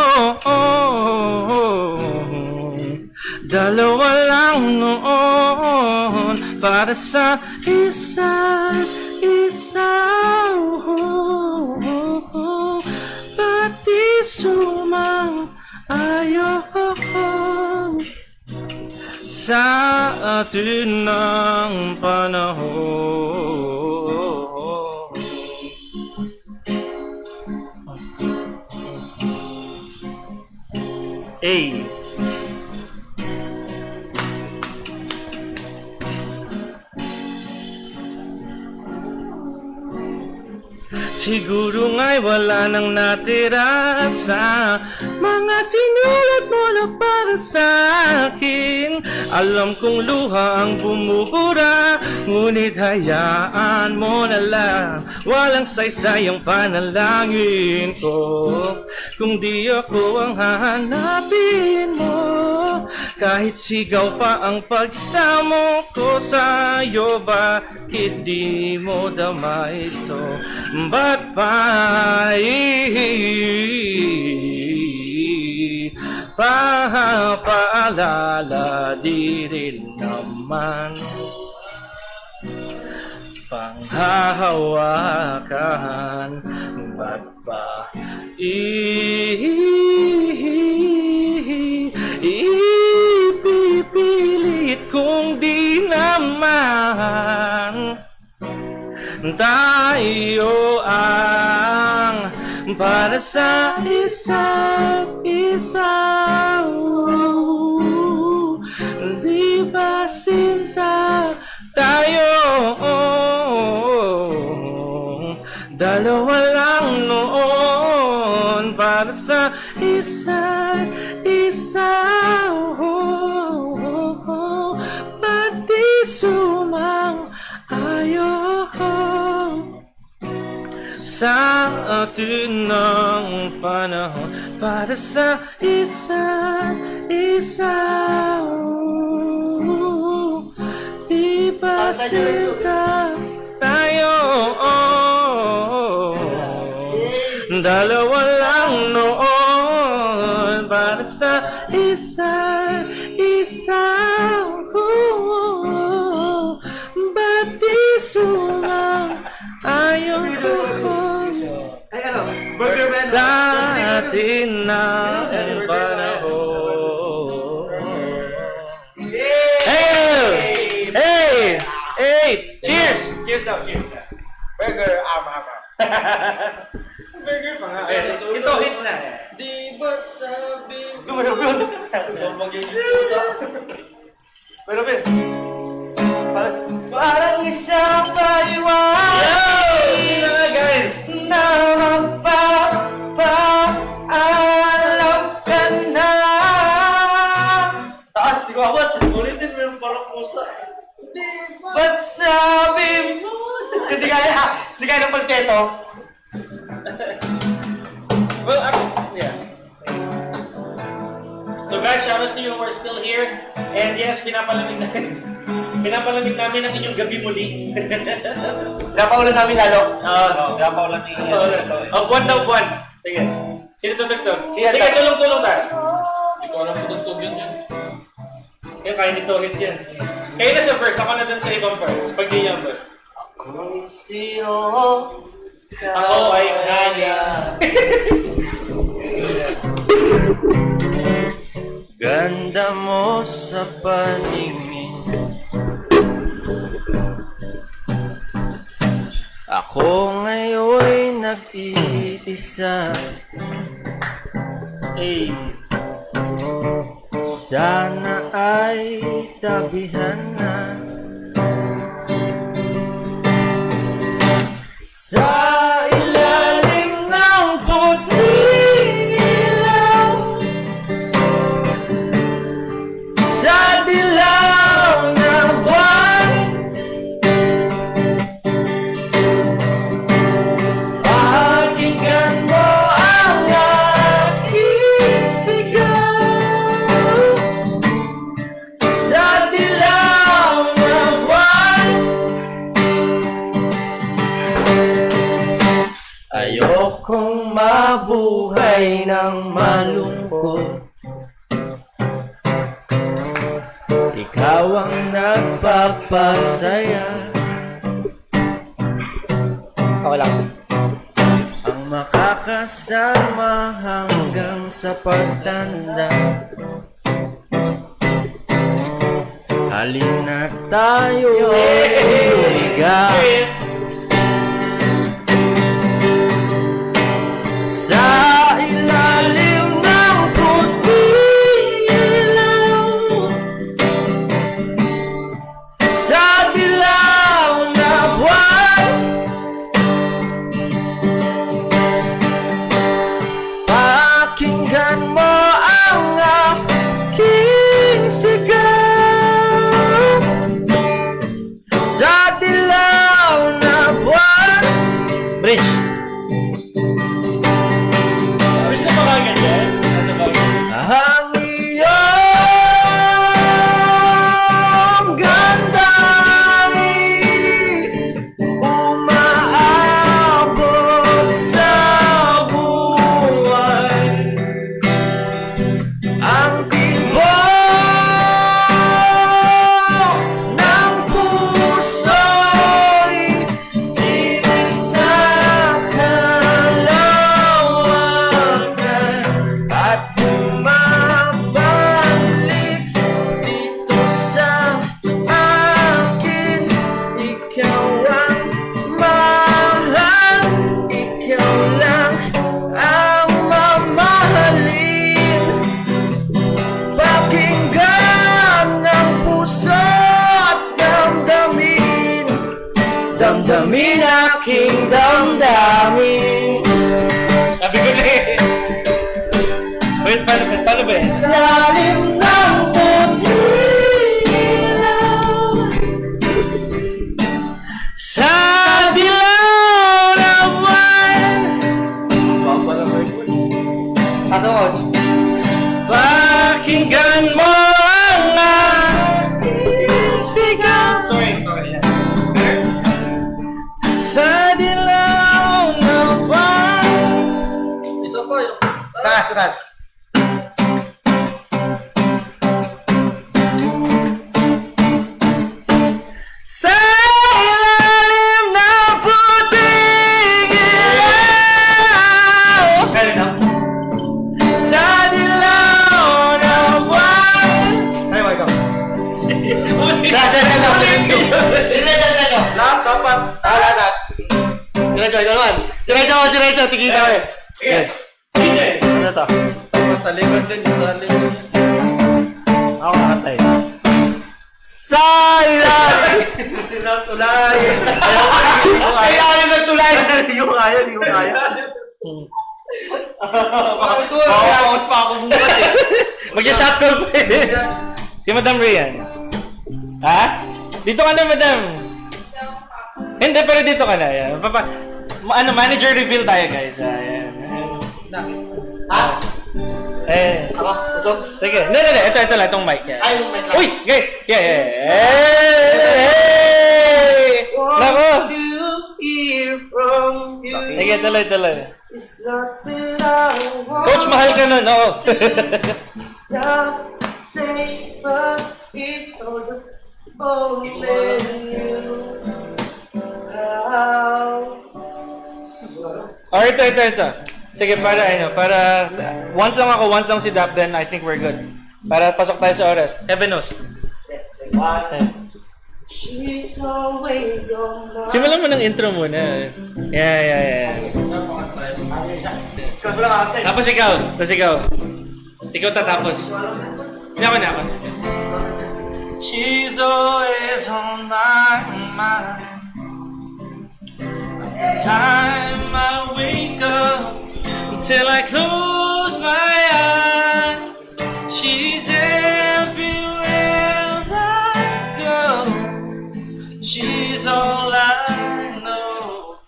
Dalawa lang noon para sa isa't isa. Pati sumang ayaw sa atin ng panahon. Ay. Siguro nga'y wala nang natira sa mga sinulat mo lang para sa akin. Alam kong luha ang bumubura, ngunit hayaan mo na lang. Walang saysay ang panalangin ko kung di ako ang hahanapin mo. Kahit sigaw pa ang pagsamo ko sa'yo, bakit di mo dama ito? Ba't ba papaalala di rin naman panghahawakan? Ba't ba ipipilit kung di naman tayo ang para sa isa't isa? Di ba sinta tayo? Dalawa lang noon para sa isa't isa. Pati sumang ayaw sa atin ng panahon para sa isa't isa. Di ba sinta tayo? Dalawa lang noon para sa isa't isa. Ba't di sumang ayaw ko Ay, ano? Burger Man. sa atin na ang panahon. Hey! Hey! Hey! Cheers! Cheers daw, cheers. Burger, Burger pa nga. Ito, hits na. Di ba't sabi Tumayog yun. magiging pusa? Pero, Ben. Parang isang paliwanag. Yun na nga, guys. Na magpapaalam ka na. Taas, di ko abot. Ulitin mo yung parang pusa. Ba't sabi mo? Hindi kaya ng falsetto. Well, yeah. So guys, shoutouts to you who are still here. And yes, pinapalamig namin ang inyong gabi muli. Napaulan namin lalo. Napaulan ni... Buwan daw, buwan. Sige. Sino tutugtog? Si Anta. Sige, tulong-tulong tayo. Hindi ko alam kung tugtog yun. Yung kaya nito hits yan. Kayo na sa verse, ako na dun sa ibang parts. Pag di yan, bro. Kung sino Ako ay kaya. Ganda mo sa paningin. Ako ngayon'y nag-iisa. Hey. Sana ay tabihan na. Sa ilalim ng puting ilaw, sa dilaw na buwan, pakinggan mo ang aking sigaw. Sa dilaw na buwan, ayokong mabuhay ng malungkot. Ikaw ang nagpapasaya. Okay lang. Ang makakasama hanggang sa pagtanda. Halina tayo'y humiga sa ilalim ng puting ilaw, sa dilaw na buwan, pakinggan mo ang aking sigaw. Sa dilaw na buwan, Bridge. Gusto mo kagad yan? Nasa bagay. ang iyong ganda'y umaabot sa buwan. Ang tibok ng puso'y ibig sa kalawakan at bumabalik dito sa akin. Ikaw ang mahal, ikaw lang ang mamahalin. Pakinggan ng puso at damdamin, damdamin aking damdamin. Sabi ko na eh. Wait, paano ba yan? Lalim ng puting ilaw, sa dilaw na buwan, Kaso ko, pakinggan mo ang aking sigaw. Sorry. Sa dilaw na buwan, Isa pa yung... taas. sa dilaw na buwan. Ay, wag ikaw. Diretso. Lahat dapat. Lahat. Diretso, ikaw naman. Diretso. Tingin ka eh. Ano to? Sa likod din, sa likod. Ako nakatay. Silent! Tinatulay. Kailangan nagtulay! Hindi ko kaya. Pause pa ako bukas eh. Magsa-shot call pa eh. Si Madam Rian. Ha? Dito ka na, Madam. Hindi, pero dito ka na. Yan. Manager reveal tayo, guys. Ayan. Ha? Eh. Ako? Usok? Sige. Hindi. Ito lang. Itong mic. Yan. Ay, yung mic lang. Uy, guys. Yeah. Hey! Nako. Sige, tuloy. Coach, mahal ka nun. Oo. Oh, ito. Sige, para once lang ako, once lang si Dap, then I think we're good. Para pasok tayo sa oras. Ebenos. Simulan mo ng intro muna. Yeah. Tapos ikaw. Ikaw tatapos. Ako na. She's always on my mind. The time I wake up until I close my eyes, she's everywhere I go. She's all I know.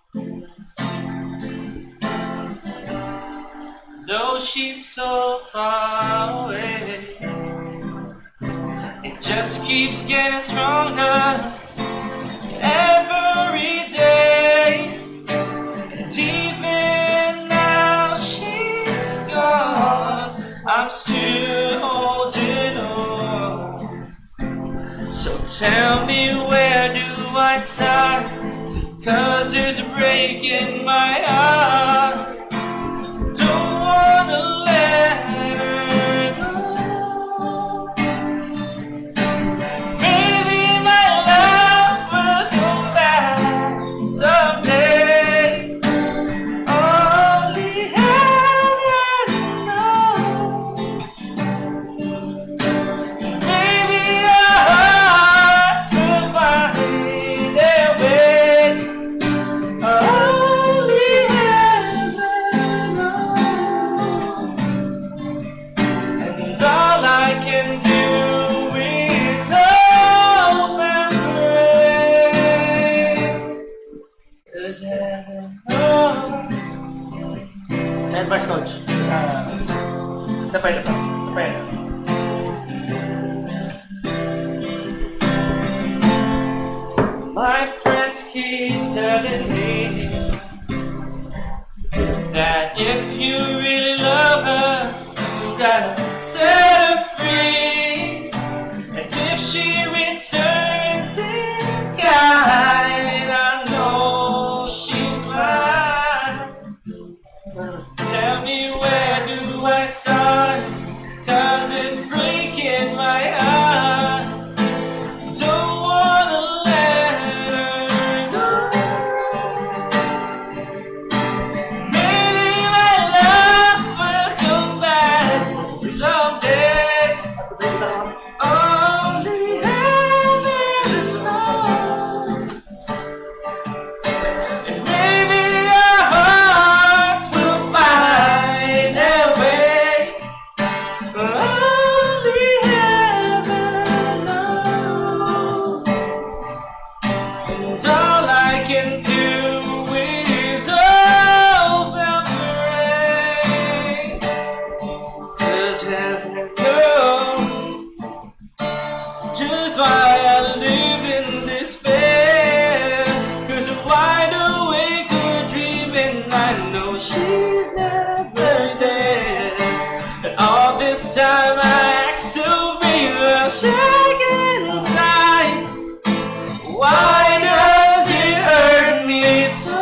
Though she's so far away, it just keeps getting stronger every day. And even now she's gone, I'm still holding on. So tell me, where do I start? 'Cause it's breaking my heart. Don't wanna let her go. Maybe my love will come back someday. Only heaven knows. Maybe our hearts will find their way. Only heaven knows. And all I can do is hope and pray. 'Cause heaven knows. Send first, coach. Isa pa. My friends keep telling me that if you really love her, you gotta set her free. And if she returns in kind, I know she's mine. Tell me, where do I start? 'Cause it's breaking my heart. Don't wanna let her go. Maybe my love will come back someday. Only heaven knows. And maybe our hearts will find their way. Only heaven knows. And all I can do is hope and pray. 'Cause heaven knows just why I live in despair. 'Cause I'm wide awake or dreaming, I know she's never there. And all this time I act so real, shaking inside. Why does it hurt me so?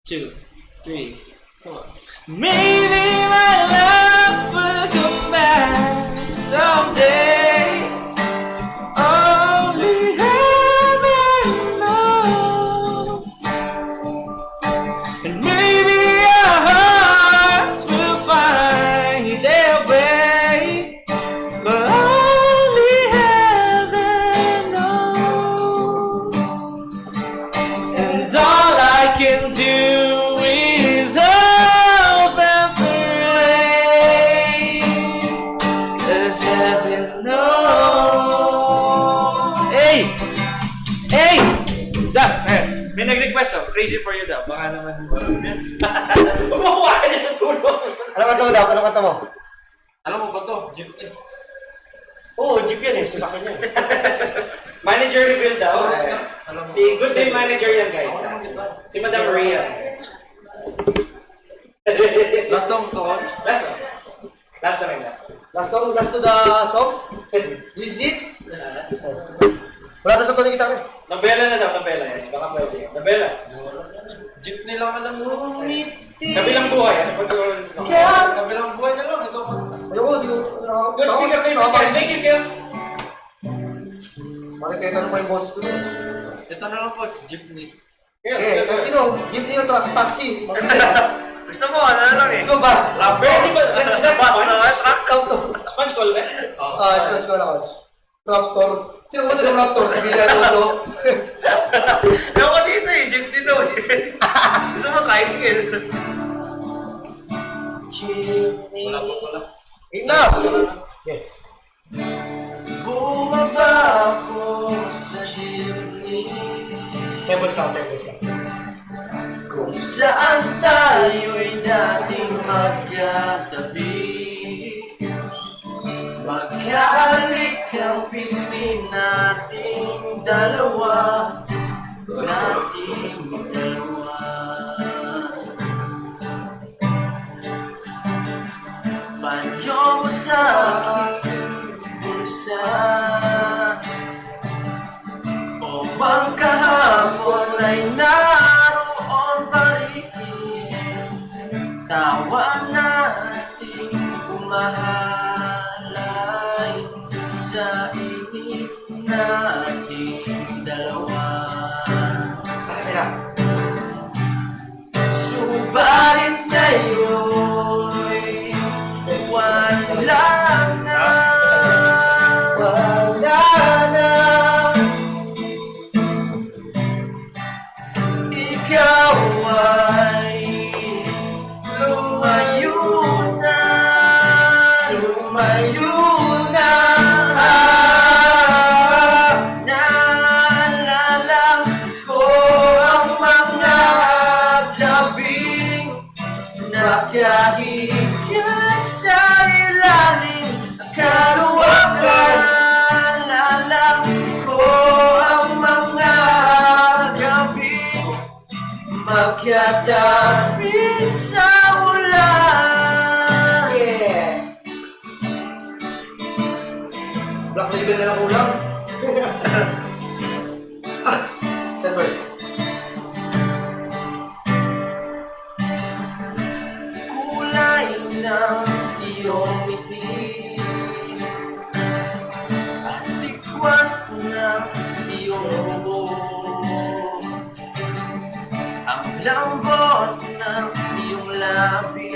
2, 3, 4. Maybe my love will come back someday. Only heaven knows. And maybe our hearts will find their way. But only heaven knows. And all I can do is hope and pray, 'cause heaven knows. Hey! Hey! May nag-request oh, crazy for you daw. Baka naman. Umawa ka niya sa tulong. Ano kanta mo daw? Ano kanta mo? Alam mo ba to? Jeep eh. Oo, jeep yan eh. Sasakyan yan. Manager reveal daw. Alam mo. Si Good Day Manager yan, guys. Si Madam Maria. Last song to. Last one. Last na rin, last. Last song, last to the song? Is it? Wala na sa tuloy kita rin. Nobela na daw, nobela yan. Baka pwede. Nobela. Jeepney lang alam mo. Kabilang buhay. Ano pag sa song? Kabilang buhay na lang. Ikaw kanta. Ayoko, di ko... Good speak of favorite Kim. Thank you, Kim. Bakit kaya tanong pa yung boses ko doon? Ito na lang po, jeepney. Eh, kahit sino? Jeepney yung taxi. Gusto mo, ano na lang eh. So, bus. Pwede ba? That's sponge? Truck count to. Sponge call ba? Let's go na, coach. Raptor. Sino kumanta ng Raptor? Si Billy Alonso. Ewan ko dito eh, jeepney daw eh. Gusto mo, tricycle. Wala pa pala. Enough! Yes. Bumaba ako sa jeepney Sembol lang, sembol lang. kung saan tayo'y dating magkatabi. Magkahalik ang pisngi nating dalawa. Panyo mo sa aking bulsa, o bang kahapon ay naroon pa rin. Tawa nating umahalay sa init nating dalawa. Subalit tayo'y wala na. Ikaw ay lumayo na. Naalala ko ang mga gabing nakahiga sa ilalim ng kaluwagan. Naalala ko ang mga gabing magkatabi sa ulan. Yeah! Black label na lang ulang. Ten verse. Kulay ng iyong ngiti at tikwas ng iyong bubong, ang lambot ng iyong labi,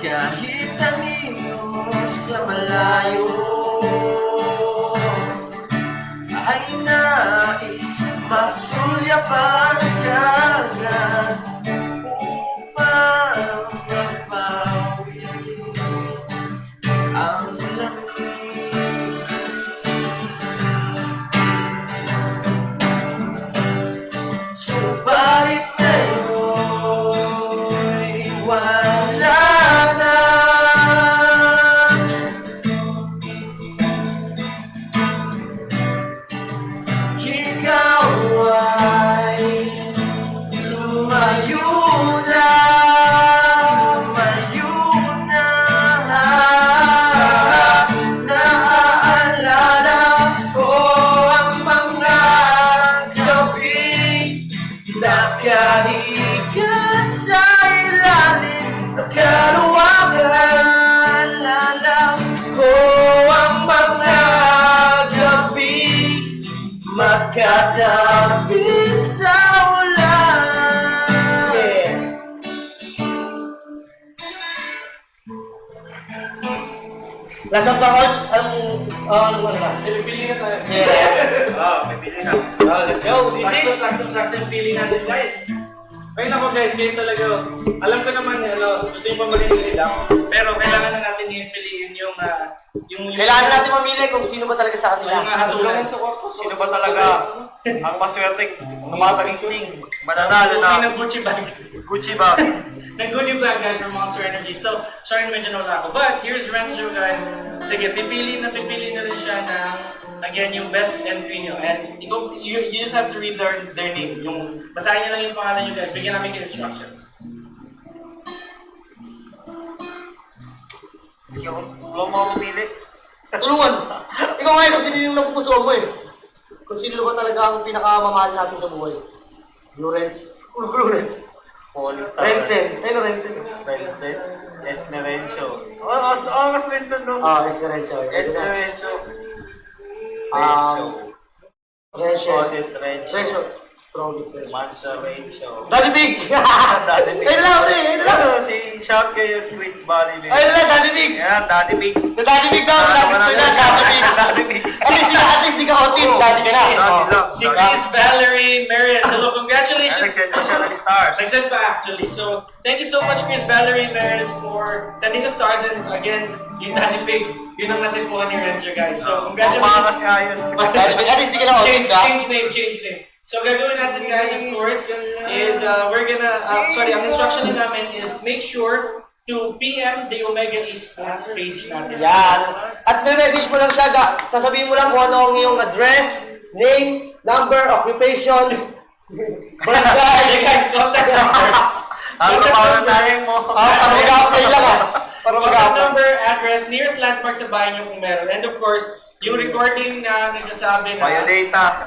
kahit anino sa malayo ay nais masulyapan kagad upang mapawi ang lamig. Subalit tayo'y wala na. Ikaw ay Lasa pa, coach? Anong ano na? Pipili na tayo. May pili na. Let's go. Easy. Sakto yung pili natin, guys. Ay nako guys, ngayon talaga. Alam ko naman, gusto nyo pa maging sila. Pero kailangan na natin yung piliin yung Kailangan natin mamili kung sino ba talaga sa kanila. yung hatulan. Sino ba talaga ang maswerteng tumataging mananalo Okay na ng Gucci bag. Gucci bag? Nag-Gucci bag guys from Monster Energy. So, sorry medyo nawala ako. But here's Renzo guys. Sige, pipili na rin siya ng again, yung best entry nyo. And you just have to read their name. Basahin nyo lang yung pangalan nyo guys. Bigyan namin yung instructions. Wala mo ako pili. Tulungan. Ikaw ngayon kung sino yung napupusuan mo eh. Kung sino ba talaga ang pinakamamahal natin sa buhay. Lawrence. Lawrence. Rences. Ay, Rences. Rences. Esmerencio. Angas din dun, no? Esmerencio. Esmerencio. Rencio. Strongest Rencio. Mansa Rencio. Daddy Big! Daddy Big. Ayun lang, ayun lang. Si shout kayo Chris Valley. Ayun lang, Daddy Big. Yan, Daddy Big. Daddy Big daw, Daddy Big. Daddy Big. At least di ka hotin, Daddy ka na. Si Chris Valerie Merez. Hello, congratulations. Nag-send pa siya ng stars. Nag-send pa actually. So, thank you so much Chris Valerie Merez for sending the stars. And again, yung Daddy Pig, yun ang natipuan ni Renzo guys. So, congratulations. Umakas nga yun. Daddy Big, at least di ka na hotin ka. Change name. So, gagawin natin guys, of course, is we're gonna, ang instruction din namin is make sure to PM the Omega Esports page natin. Yan. At may-message mo lang siya, sasabihin mo lang kung ano ang iyong address, name, number, occupation, barangay. Hey guys, contact number. Ano pa na tayo mo? Para mag-apply lang Para Contact mag-apply. number, address, nearest landmark sa bahay niyo kung meron. And of course, yung recording na nagsasabi na... Biodata.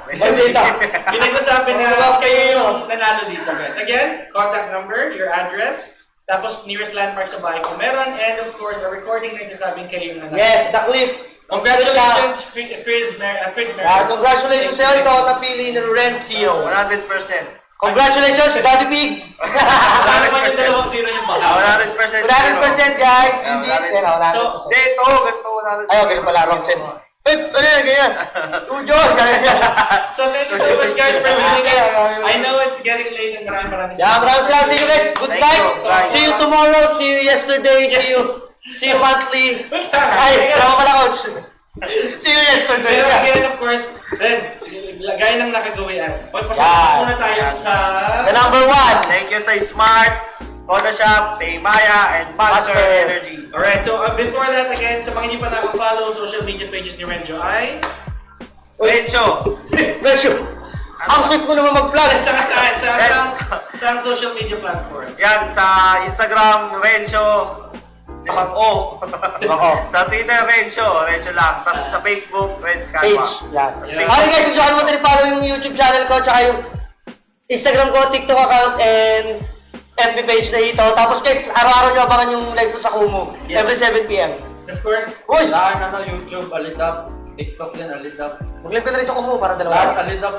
Yung nagsasabi na kayo yung nanalo dito guys. Again, contact number, your address, tapos nearest landmark sa bahay kung meron, and of course, a recording na nagsasabing kayo yung nanalo. Yes, the clip. Congratulations, Chris Merez. Congratulations sa'yo. Ikaw ang napili ni Rencio. 100%. Congratulations, Daddy Pig. Wala naman yung dalawang zero yung baka. 100%. 100% guys. This is it. So, Dito, ganito 100%. Ayaw, ganun pala. Wrong sense. Wait, ano yan? Ganyan. Diyos. So thank you so much guys for tuning in. I know it's getting late and maraming Yeah, maraming salamat sa inyo guys. Good night. See you tomorrow. See you yesterday. See you monthly. Ay, tama pala coach. See you yesterday. Pero again, of course, friends, gaya ng nakagawian. Pagpasalamat muna tayo sa... The number one. Thank you sa Smart, Photoshop, Paymaya, and Monster Energy. Alright, so before that again, sa mga hindi pa nakapollow social media pages ni Renzo ay... Rencho. Resyo. Ang sweet mo naman mag-vlog. Sa social media platforms. Yan, sa Instagram, Rencho. Limang O. Sa Twitter, Rencho. Rencho lang. Tapos sa Facebook, Renz Kalwa. Page. Yan. Okay guys, kung mo din follow yung YouTube channel ko, tsaka yung Instagram ko, TikTok account, and FB page na ito. Tapos guys, araw-araw nyo abangan yung live ko sa Kumu. Yes. Every 7 p.m. Of course. Uy! Lahat na YouTube, alidap. TikTok din, alidap. Mag-live ka na rin sa Kumu para Lahat dalawa. alidap.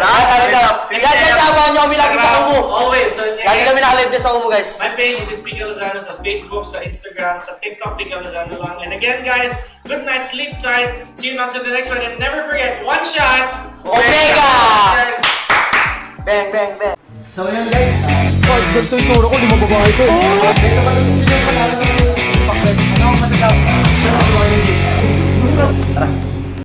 Lahat, alidap. Kaya guys, abangan nyo kami lagi sa Kumu. Always. So, Lagi kami nakalive din sa Kumu guys. my page is Pico Lozano sa Facebook, sa Instagram, sa TikTok, Pico Lozano lang. And again, guys, good night, sleep tight. See you on to the next one. And never forget, one shot. Omega! Bang, bang, bang. So yun guys, ganito yung turo ko, di mo babae ko. Dito pa lang sila yung panalo ng pag-bet. Ano ang masasabi?